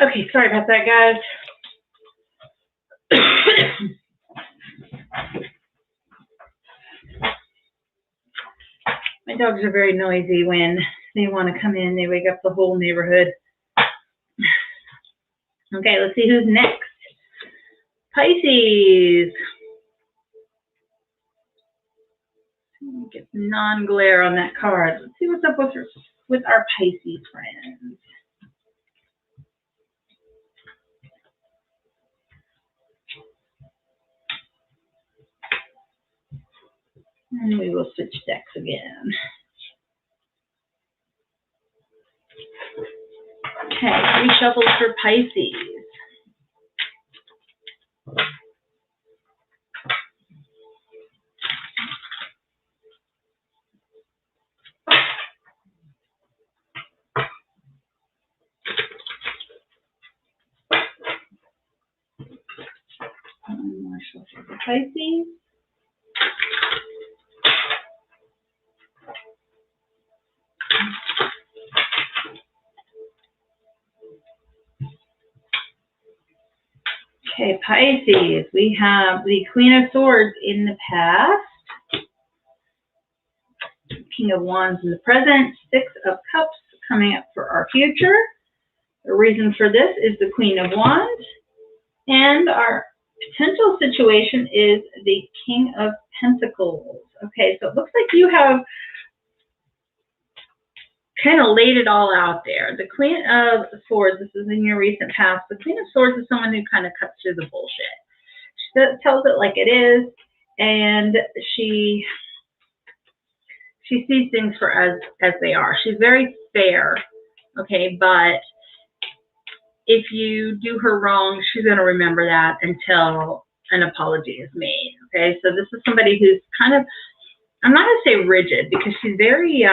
Okay, sorry about that, guys. My dogs are very noisy when they want to come in. They wake up the whole neighborhood. Okay, let's see who's next. Pisces. Get non-glare on that card. Let's see what's up with our Pisces friends. And we will switch decks again. Okay, 3 shuffles for Pisces. One more shuffle for Pisces. Okay, Pisces, we have the Queen of Swords in the past, King of Wands in the present, 6 of Cups coming up for our future. The reason for this is the Queen of Wands, and our potential situation is the King of Pentacles. Okay, so it looks like you have kind of laid it all out there. The Queen of Swords, this is in your recent past. The Queen of Swords is someone who kind of cuts through the bullshit. She tells it like it is, and she sees things for as they are. She's very fair, okay, but if you do her wrong, she's going to remember that until an apology is made, okay? So this is somebody who's kind of, I'm not going to say rigid, because she's very,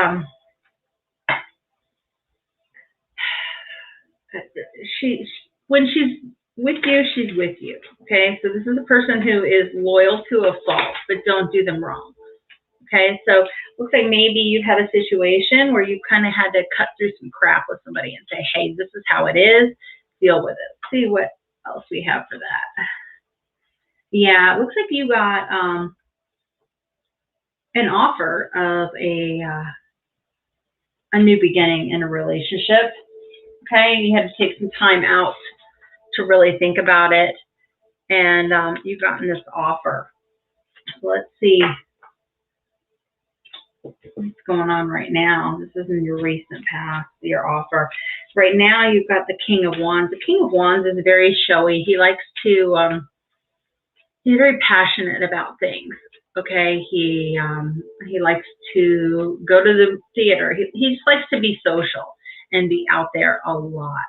when she's with you, she's with you, okay? So this is a person who is loyal to a fault, but don't do them wrong, okay? So looks like maybe you've had a situation where you kind of had to cut through some crap with somebody and say, hey, this is how it is, deal with it. See what else we have for that. Yeah, it looks like you got an offer of a new beginning in a relationship. Okay, you had to take some time out to really think about it, and you've gotten this offer. So let's see what's going on right now. This is in your recent past, your offer. Right now, you've got the King of Wands. The King of Wands is very showy. He likes to, he's very passionate about things. Okay, he likes to go to the theater. He just likes to be social and be out there a lot.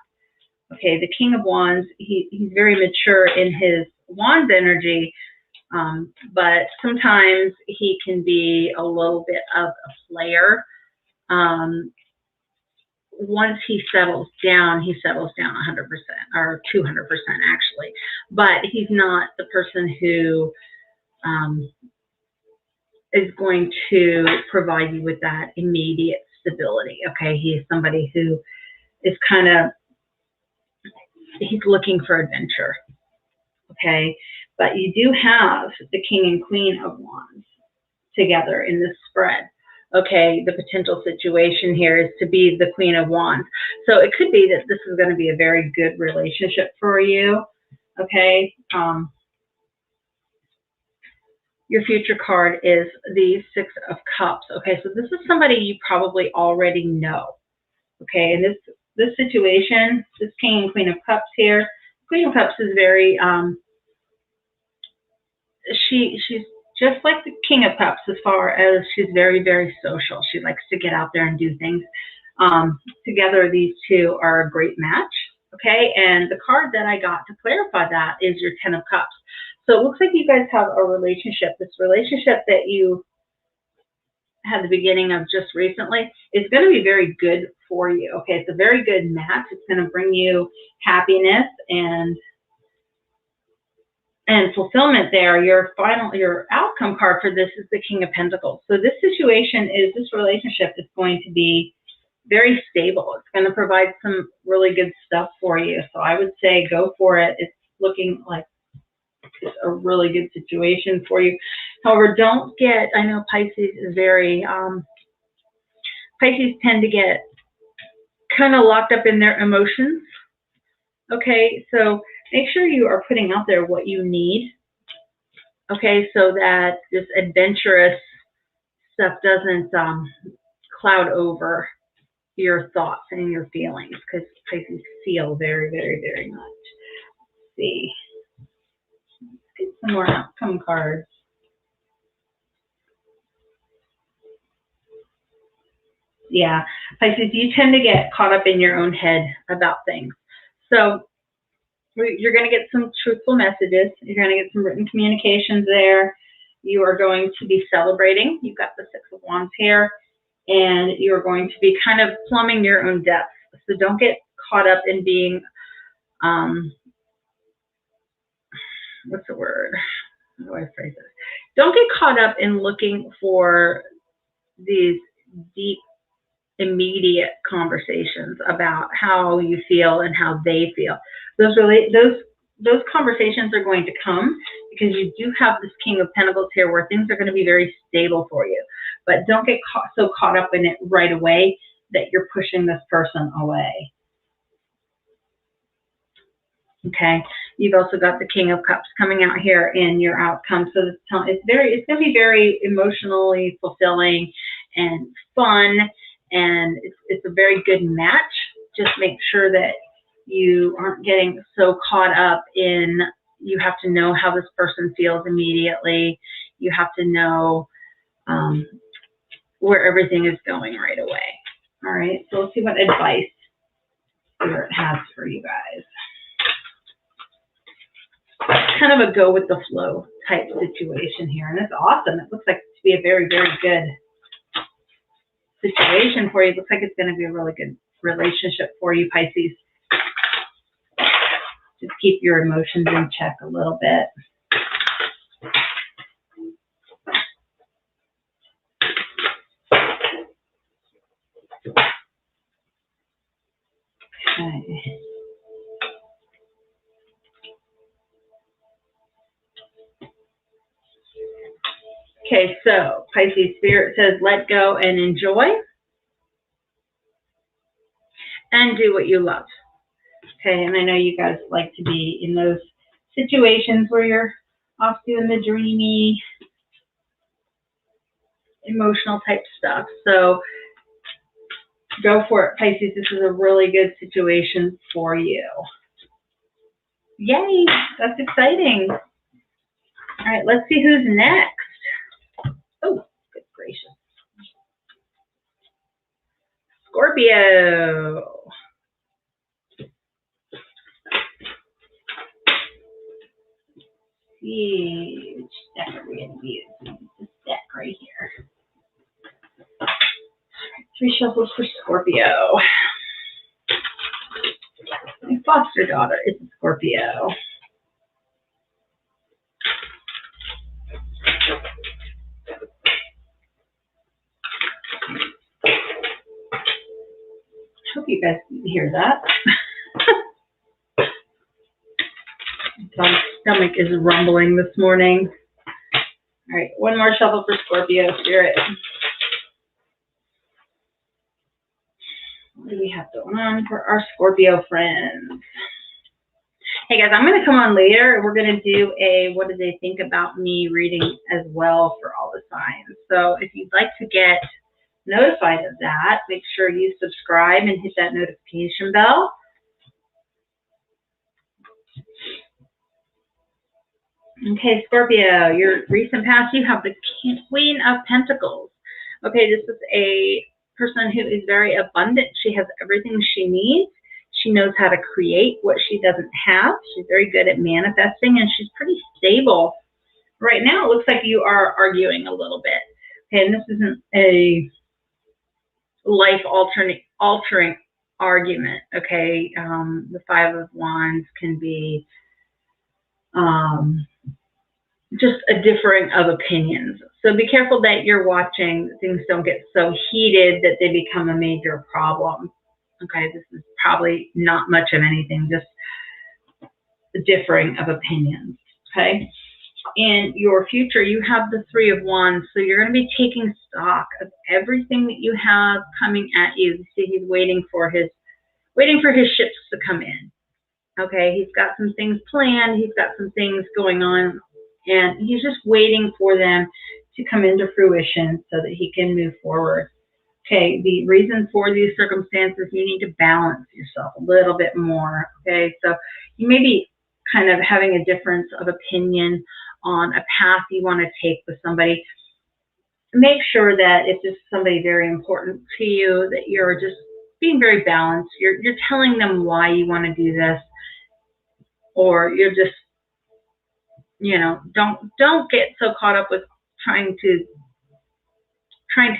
Okay, the King of Wands, he's very mature in his Wands energy, but sometimes he can be a little bit of a player. once he settles down 100% or 200% actually. But he's not the person who is going to provide you with that immediate stability. Okay, he is somebody who is kind of, he's looking for adventure. Okay, but you do have the King and Queen of Wands together in this spread. Okay, the potential situation here is to be the Queen of Wands. So it could be that this is going to be a very good relationship for you. Okay, your future card is the Six of Cups. Okay, so this is somebody you probably already know. Okay, and this situation, this King and Queen of Cups here, Queen of Cups is very, she's just like the King of Cups as far as she's very, very social. She likes to get out there and do things. Together, these two are a great match. Okay, and the card that I got to clarify that is your Ten of Cups. So it looks like you guys have a relationship. This relationship that you had the beginning of just recently is going to be very good for you. Okay, it's a very good match. It's going to bring you happiness and fulfillment there. Your outcome card for this is the King of Pentacles. So this relationship is going to be very stable. It's going to provide some really good stuff for you. So I would say go for it. It's looking like it's a really good situation for you. However, don't get, I know Pisces is very, Pisces tend to get kind of locked up in their emotions. Okay, so make sure you are putting out there what you need. Okay, so that this adventurous stuff doesn't cloud over your thoughts and your feelings, because Pisces feel very, very, very much. Let's see. Let's get some more outcome cards. Yeah, Pisces, you tend to get caught up in your own head about things. So you're going to get some truthful messages. You're going to get some written communications there. You are going to be celebrating. You've got the Six of Wands here. And you're going to be kind of plumbing your own depths. So don't get caught up in being, what's the word? How do I phrase it? Don't get caught up in looking for these deep, immediate conversations about how you feel and how they feel. Those conversations are going to come because you do have this King of Pentacles here where things are going to be very stable for you. But don't get so caught up in it right away that you're pushing this person away. Okay. You've also got the King of Cups coming out here in your outcome. So it's going to be very emotionally fulfilling and fun, and it's a very good match. Just make sure that you aren't getting so caught up in, you have to know how this person feels immediately. You have to know where everything is going right away. All right, so let's see what advice Spirit has for you guys. Kind of a go with the flow type situation here, and it's awesome. It looks like to be a very, very good situation for you. It looks like it's going to be a really good relationship for you, Pisces. Just keep your emotions in check a little bit. Okay. Okay, so Pisces Spirit says, let go and enjoy and do what you love. Okay, and I know you guys like to be in those situations where you're off doing the dreamy, emotional type stuff. So go for it, Pisces. This is a really good situation for you. Yay, that's exciting. All right, let's see who's next. Oh, good gracious. Scorpio. Huge deck are we going to use? This deck right here. All right, 3 shuffles for Scorpio. foster daughter is a Scorpio. I hope you guys hear that. My stomach is rumbling this morning. All right, one more shuffle for Scorpio Spirit. What do we have going on for our Scorpio friends? Hey guys, I'm going to come on later. We're going to do a what do they think about me reading as well for all the signs. So if you'd like to get notified of that, make sure you subscribe and hit that notification bell. Okay, Scorpio, your recent past, you have the Queen of Pentacles. Okay, this is a person who is very abundant. She has everything she needs. She knows how to create what she doesn't have. She's very good at manifesting, and she's pretty stable. Right now, it looks like you are arguing a little bit. Okay, and this isn't a life-altering argument, okay? The Five of Wands can be just a differing of opinions. So be careful that you're watching. Things don't get so heated that they become a major problem. Okay, this is probably not much of anything, just the differing of opinions. Okay, in your future, you have the Three of Wands, so you're going to be taking stock of everything that you have coming at you. You see, he's waiting for his ships to come in. Okay, he's got some things planned. He's got some things going on, and he's just waiting for them to come into fruition so that he can move forward. Okay, the reason for these circumstances, you need to balance yourself a little bit more. Okay, so you may be kind of having a difference of opinion on a path you want to take with somebody. Make sure that if this is somebody very important to you, that you're just being very balanced. You're telling them why you want to do this, or you're just, you know, don't get so caught up with trying to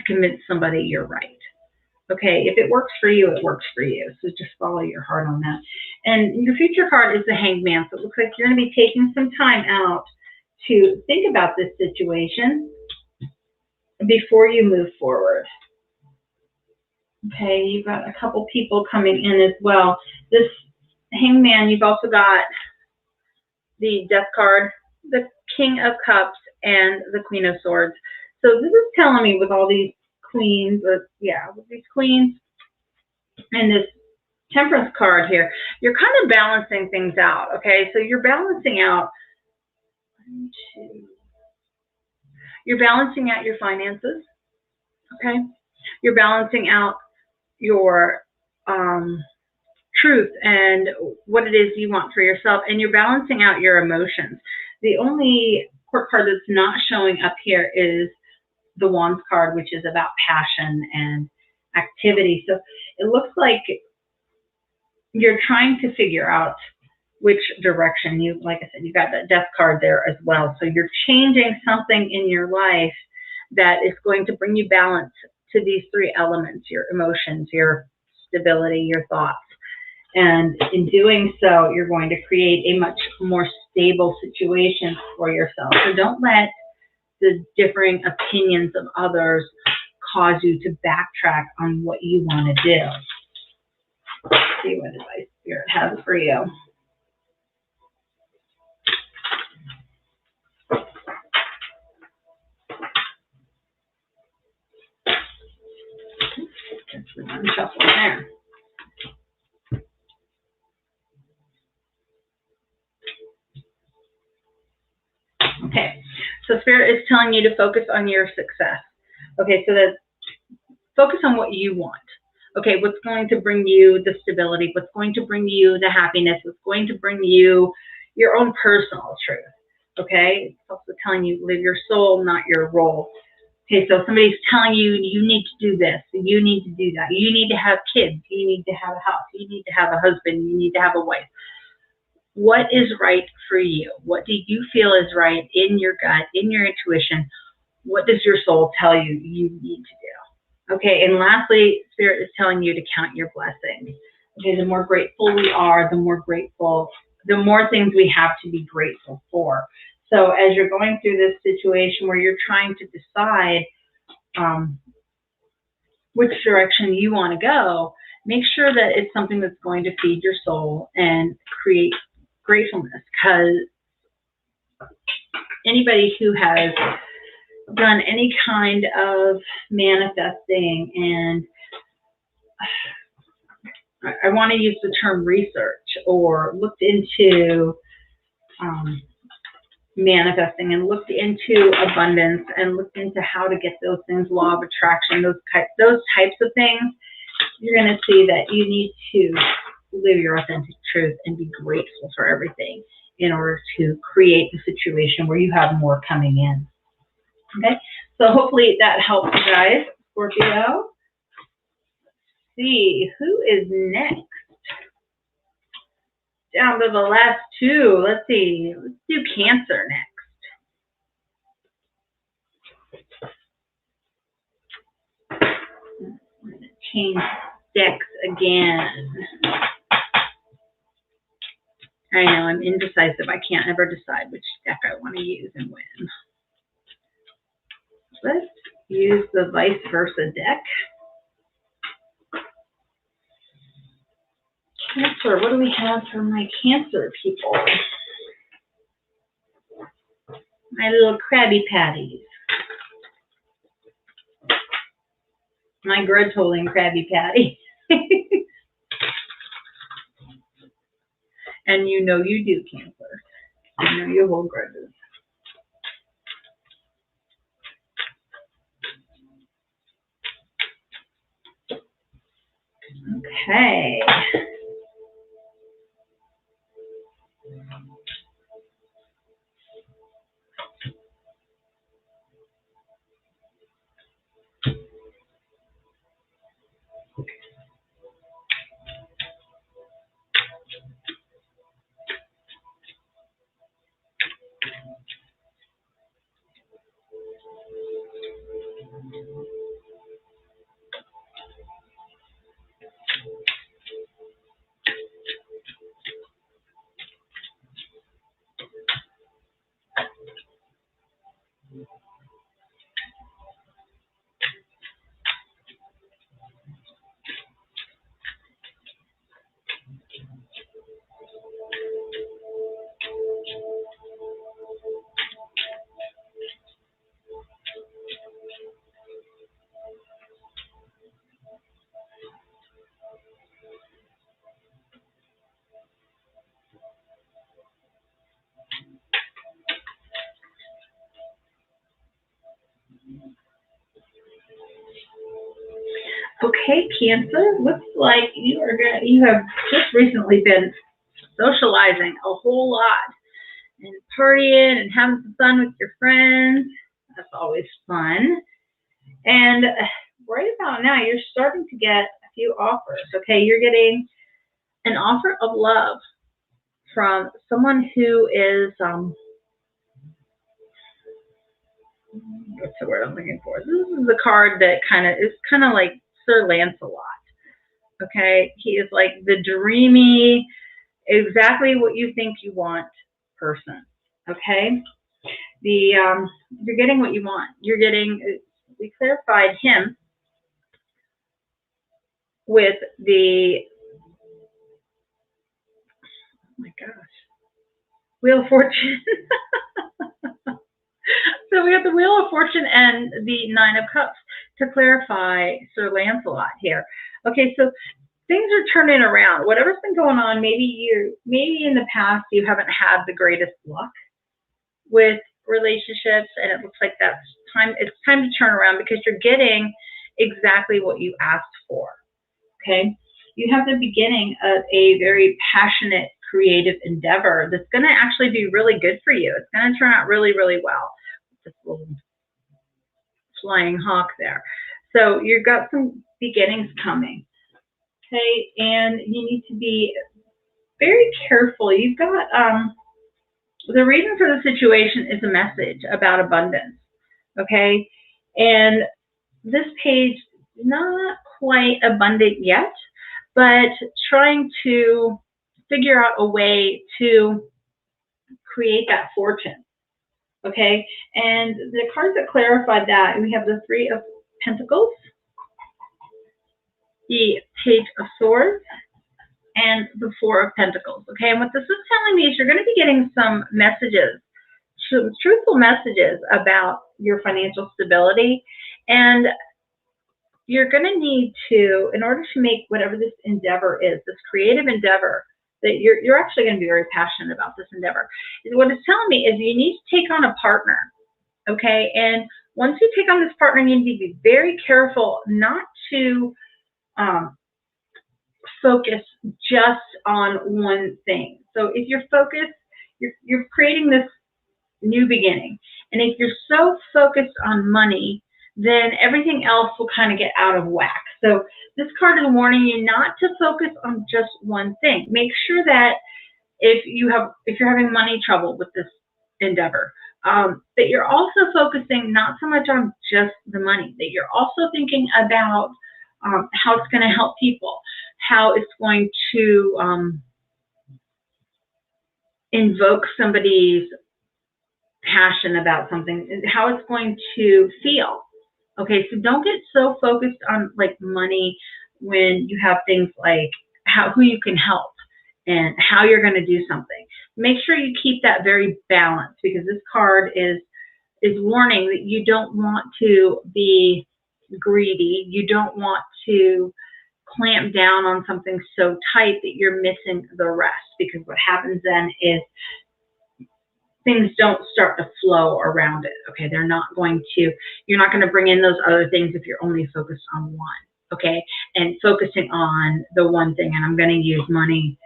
convince somebody you're right. Okay, if it works for you, it works for you. So just follow your heart on that. And your future card is the Hangman. So it looks like you're going to be taking some time out to think about this situation before you move forward. Okay, you've got a couple people coming in as well. This Hangman, you've also got the Death card, the King of Cups, and the Queen of Swords. So this is telling me with all these queens, with these queens and this Temperance card here, you're kind of balancing things out, okay? So you're balancing out, you're balancing out your finances, okay? You're balancing out your truth and what it is you want for yourself, and you're balancing out your emotions. The only court card that's not showing up here is the Wands card, which is about passion and activity. So it looks like you're trying to figure out which direction like I said, you got that Death card there as well. So you're changing something in your life that is going to bring you balance to these three elements: your emotions, your stability, your thoughts. And in doing so, you're going to create a much more stable situation for yourself. So don't let the differing opinions of others cause you to backtrack on what you want to do. Let's see what advice Spirit has for you. Just one shuffle there. Okay, so Spirit is telling you to focus on your success. Okay, so that focus on what you want. Okay, what's going to bring you the stability, what's going to bring you the happiness, what's going to bring you your own personal truth. Okay, it's also telling you live your soul, not your role. Okay, so somebody's telling you, you need to do this, you need to do that, you need to have kids, you need to have a house, you need to have a husband, you need to have a wife. What is right for you? What do you feel is right in your gut, in your intuition? What does your soul tell you you need to do? Okay, and lastly, Spirit is telling you to count your blessings. Okay, the more grateful we are, the more things we have to be grateful for. So as you're going through this situation where you're trying to decide which direction you want to go, make sure that it's something that's going to feed your soul and create gratefulness, because anybody who has done any kind of manifesting, and I want to use the term research, or looked into manifesting and looked into abundance and looked into how to get those things, law of attraction, those types of things, you're going to see that you need to live your authentic truth and be grateful for everything in order to create the situation where you have more coming in. Okay, so hopefully that helps you guys. Scorpio, let's see who is next. Down to the last two. Let's see. Let's do Cancer next. I'm going to change decks again. I know I'm indecisive. I can't ever decide which deck I want to use and when. Let's use the vice versa deck. Cancer, what do we have for my Cancer people? My little Krabby Patties. My grudge-holding Krabby Patty. And you know you do, Cancer. You know you hold grudges. Okay. Okay, Cancer, looks like you have just recently been socializing a whole lot and partying and having some fun with your friends. That's always fun. And right about now, you're starting to get a few offers. Okay, you're getting an offer of love from someone who is what's the word I'm looking for? This is a card that is kind of like Sir Lancelot. Okay, he is like the dreamy, exactly what you think you want person. Okay, you're getting what you want. You're getting. We clarified him with the, oh my gosh, Wheel of Fortune. So we have the Wheel of Fortune and the Nine of Cups to clarify Sir Lancelot here. Okay, so things are turning around. Whatever's been going on, maybe in the past you haven't had the greatest luck with relationships, and it looks like it's time to turn around, because you're getting exactly what you asked for. Okay, you have the beginning of a very passionate, creative endeavor that's going to actually be really good for you. It's going to turn out really, really well. This little flying hawk there. So you've got some beginnings coming. Okay, and you need to be very careful. You've got the reason for the situation is a message about abundance. Okay, and this page is not quite abundant yet, but trying to figure out a way to create that fortune. Okay, and the cards that clarify that, we have the Three of Pentacles, the Page of Swords, and the Four of Pentacles. Okay, and what this is telling me is you're going to be getting some messages, some truthful messages about your financial stability, and you're going to need to, in order to make whatever this endeavor is, this creative endeavor, that you're actually going to be very passionate about this endeavor. What it's telling me is you need to take on a partner, okay? And once you take on this partner, you need to be very careful not to focus just on one thing. So if you're focused, you're creating this new beginning. And if you're so focused on money, then everything else will kind of get out of whack. So this card is warning you not to focus on just one thing. Make sure that if you're having money trouble with this endeavor, that you're also focusing not so much on just the money, that you're also thinking about how it's going to help people, how it's going to invoke somebody's passion about something, how it's going to feel. Okay, so don't get so focused on like money when you have things like who you can help and how you're going to do something. Make sure you keep that very balanced, because this card is warning that you don't want to be greedy. You don't want to clamp down on something so tight that you're missing the rest, because what happens then is things don't start to flow around it. Okay, you're not going to bring in those other things if you're only focused on one. Okay, and focusing on the one thing, and I'm going to use money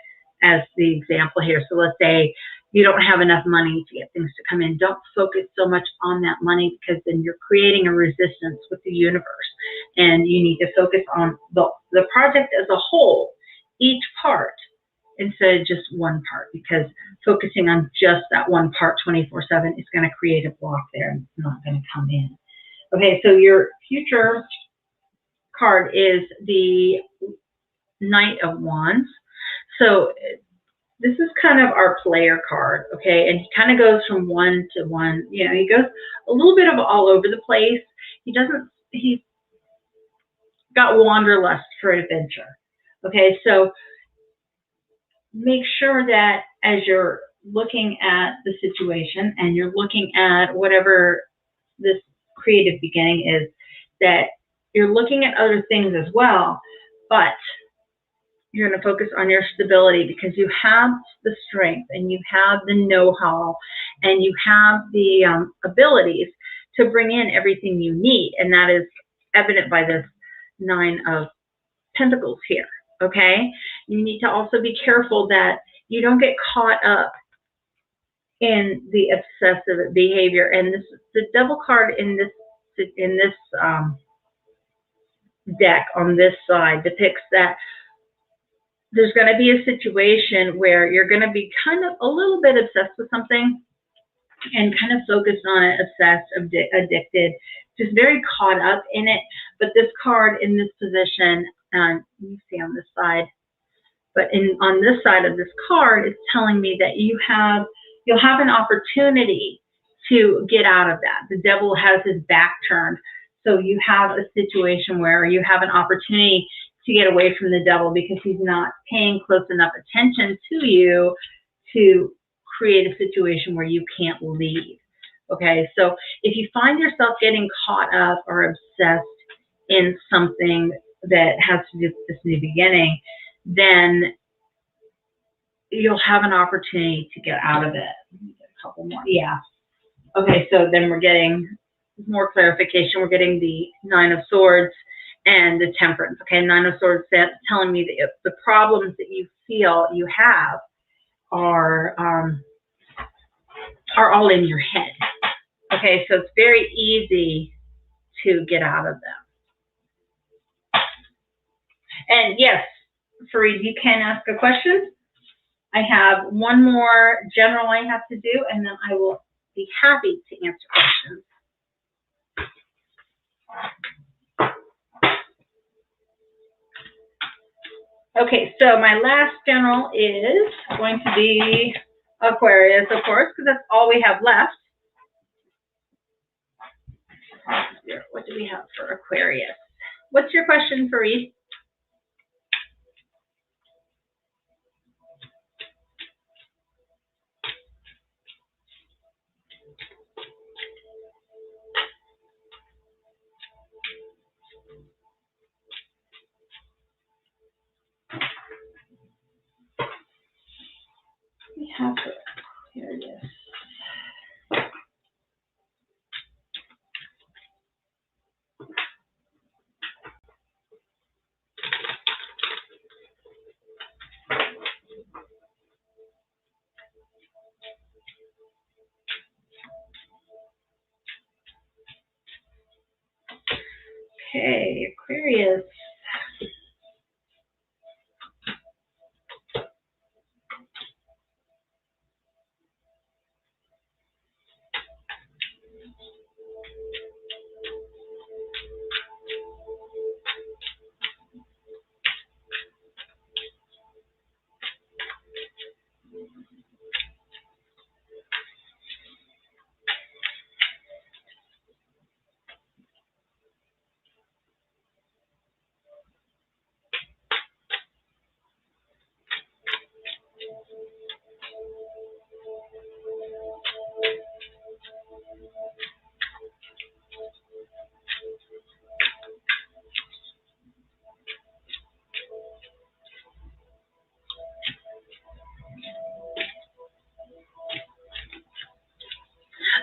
as the example here. So let's say you don't have enough money to get things to come in. Don't focus so much on that money, because then you're creating a resistance with the universe, and you need to focus on the project as a whole, each part, instead of just one part, because focusing on just that one part 24/7 is going to create a block there, and it's not going to come in. Okay, so your future card is the Knight of Wands. So this is kind of our player card, okay? And he kind of goes from one to one. You know, he goes a little bit of all over the place. He's got wanderlust for adventure. Okay, so make sure that as you're looking at the situation and you're looking at whatever this creative beginning is, that you're looking at other things as well, but you're going to focus on your stability, because you have the strength and you have the know-how and you have the abilities to bring in everything you need. And that is evident by this Nine of Pentacles here. Okay, you need to also be careful that you don't get caught up in the obsessive behavior. And the Devil card in this deck on this side depicts that there's going to be a situation where you're going to be kind of a little bit obsessed with something and kind of focused on it, obsessed, addicted, just very caught up in it. But this card in this position, you see on this side, but on this side of this card, it's telling me that you'll have an opportunity to get out of that. The Devil has his back turned, so you have a situation where you have an opportunity to get away from the Devil, because he's not paying close enough attention to you to create a situation where you can't leave. Okay, so if you find yourself getting caught up or obsessed in something that has to do with this new beginning, then you'll have an opportunity to get out of it. Let me get a couple more. Yeah. Okay, so then we're getting more clarification. We're getting the Nine of Swords and the Temperance. Okay, Nine of Swords telling me that the problems that you feel you have are all in your head. Okay, so it's very easy to get out of them. And yes, Fareed, you can ask a question. I have one more general I have to do, and then I will be happy to answer questions. Okay, so my last general is going to be Aquarius, of course, because that's all we have left. What do we have for Aquarius? What's your question, Fareed? We have for Aquarius. Okay, Aquarius.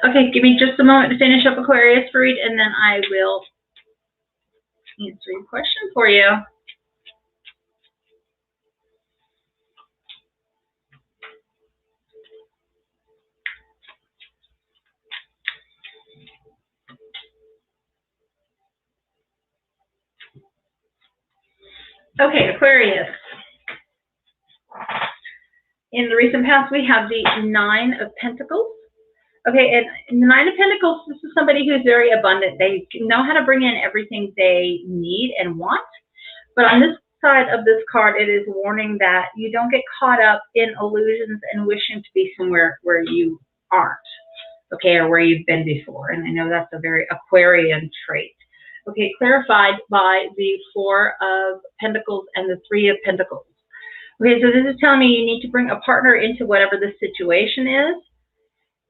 Okay, give me just a moment to finish up Aquarius, Fareed, and then I will answer your question for you. Okay, Aquarius. In the recent past, we have the Nine of Pentacles. Okay, and the Nine of Pentacles, this is somebody who's very abundant. They know how to bring in everything they need and want. But on this side of this card, it is warning that you don't get caught up in illusions and wishing to be somewhere where you aren't, okay, or where you've been before. And I know that's a very Aquarian trait. Okay, clarified by the Four of Pentacles and the Three of Pentacles. Okay, so this is telling me you need to bring a partner into whatever the situation is,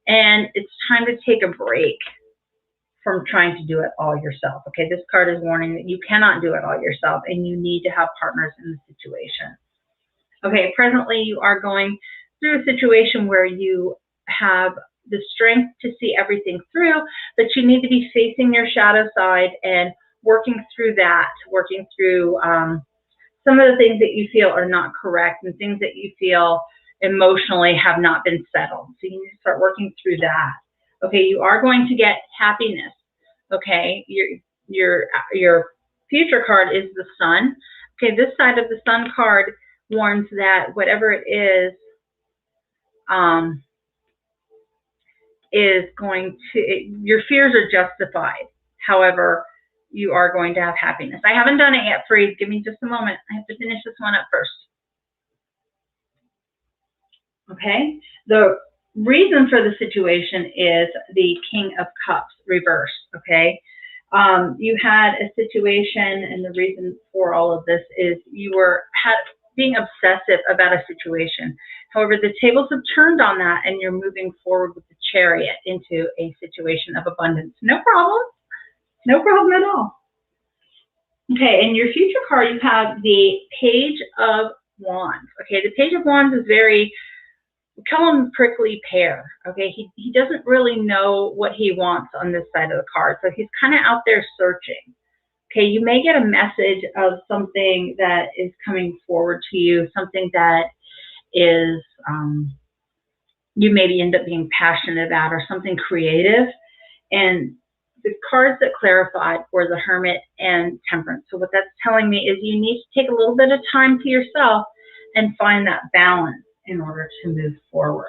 and it's time to take a break from trying to do it all yourself. Okay, this card is warning that you cannot do it all yourself, and you need to have partners in the situation. Okay, presently you are going through a situation where you have the strength to see everything through, but you need to be facing your shadow side and working through that, working through some of the things that you feel are not correct and things that you feel emotionally have not been settled. So you need to start working through that. Okay, you are going to get happiness. Okay, your future card is the Sun. Okay, this side of the Sun card warns that whatever it is going to, your fears are justified. However, you are going to have happiness. I haven't done it yet, Fareed. Give me just a moment. I have to finish this one up first. Okay, the reason for the situation is the King of Cups reversed. Okay, you had a situation, and the reason for all of this is you were being obsessive about a situation. However, the tables have turned on that, and you're moving forward with the Chariot into a situation of abundance. No problem. No problem at all. Okay, in your future card, you have the Page of Wands. Okay, the Page of Wands is very, we call him prickly pear. Okay, he doesn't really know what he wants on this side of the card, so he's kind of out there searching. Okay, you may get a message of something that is coming forward to you, something that is you maybe end up being passionate about, or something creative. And the cards that clarified were the Hermit and Temperance. So what that's telling me is you need to take a little bit of time to yourself and find that balance in order to move forward.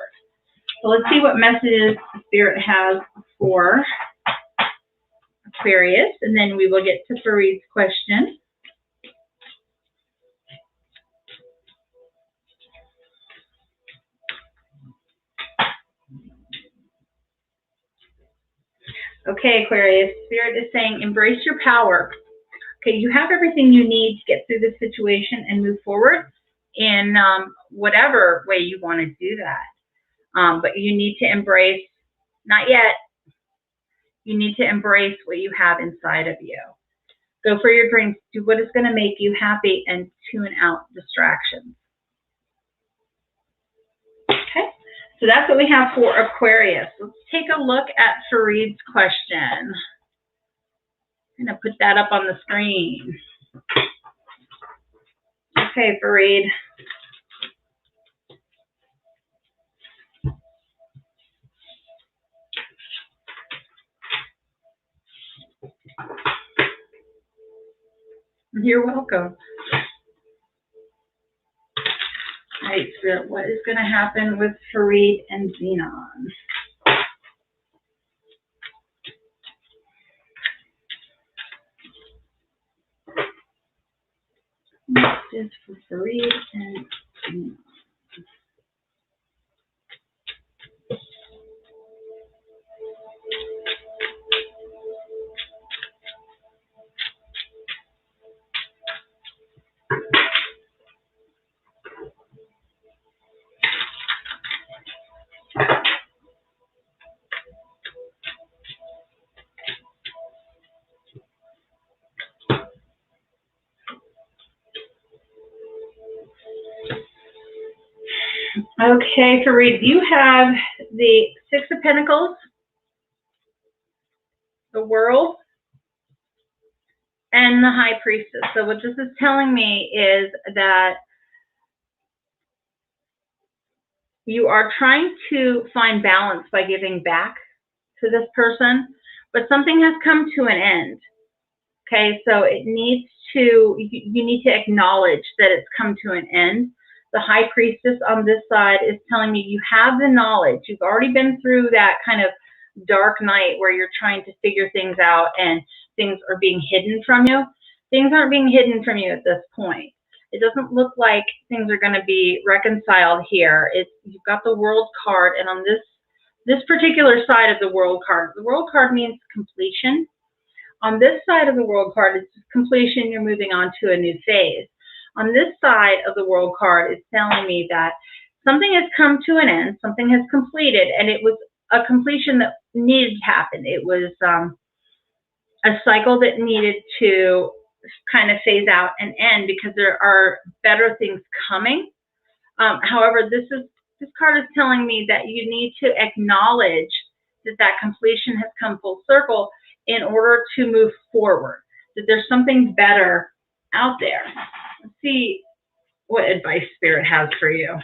So let's see what messages Spirit has for Aquarius, and then we will get to Fareed's question. Okay, Aquarius, Spirit is saying embrace your power. Okay, you have everything you need to get through this situation and move forward in whatever way you want to do that. But you need to embrace, not yet, you need to embrace what you have inside of you. Go for your dreams. Do what is going to make you happy and tune out distractions. Okay, so that's what we have for Aquarius. Let's take a look at Farid's question. I'm going to put that up on the screen. Okay, Farid. You're welcome. All right, Spirit, what is going to happen with Farid and Xenon? Next is for Farid and Xenon. Okay, Farid, you have the Six of Pentacles, the World, and the High Priestess. So what this is telling me is that you are trying to find balance by giving back to this person, but something has come to an end. Okay, so it needs to, you need to acknowledge that it's come to an end. The High Priestess on this side is telling me you have the knowledge. You've already been through that kind of dark night where you're trying to figure things out and things are being hidden from you. Things aren't being hidden from you at this point. It doesn't look like things are going to be reconciled here. You've got the World card, and on this particular side of the World card means completion. On this side of the World card, it's completion. You're moving on to a new phase. On this side of the World card, it's telling me that something has come to an end, something has completed, and it was a completion that needed to happen. It was a cycle that needed to kind of phase out and end because there are better things coming. However, this card is telling me that you need to acknowledge that completion has come full circle in order to move forward, that there's something better out there. Let's see what advice Spirit has for you.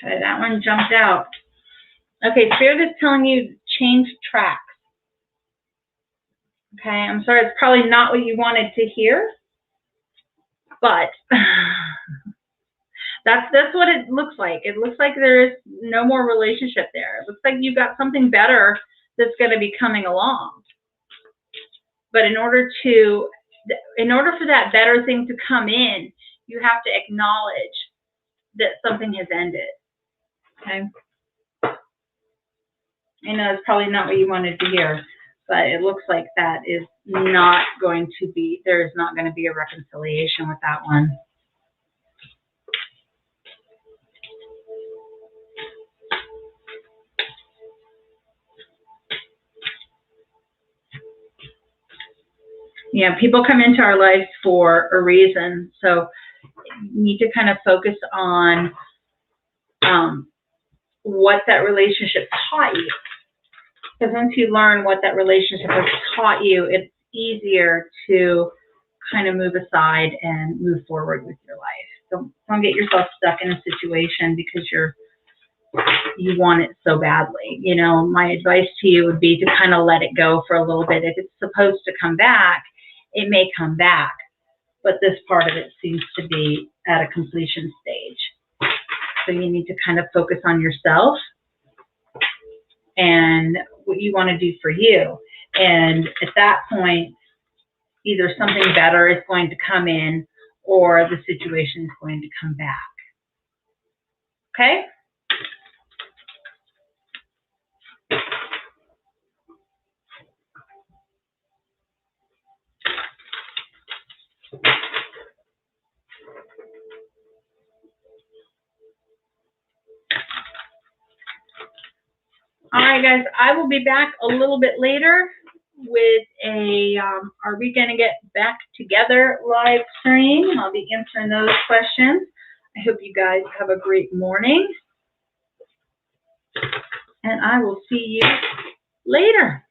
Okay, that one jumped out. Okay, Spirit is telling you change tracks. Okay, I'm sorry, it's probably not what you wanted to hear, but that's what it looks like. It looks like there is no more relationship there. It looks like you've got something better that's going to be coming along. But in order for that better thing to come in, you have to acknowledge that something has ended. Okay? I know it's probably not what you wanted to hear, but it looks like that is not going to be, there is not going to be a reconciliation with that one. Yeah, people come into our lives for a reason, so you need to kind of focus on what that relationship taught you. Because once you learn what that relationship has taught you, it's easier to kind of move aside and move forward with your life. Don't get yourself stuck in a situation because you want it so badly. You know, my advice to you would be to kind of let it go for a little bit. If it's supposed to come back, it may come back, but this part of it seems to be at a completion stage. So you need to kind of focus on yourself and what you want to do for you. And at that point, either something better is going to come in or the situation is going to come back. Okay? All right, guys, I will be back a little bit later with a Are We Gonna Get Back Together live stream. I'll be answering those questions. I hope you guys have a great morning. And I will see you later.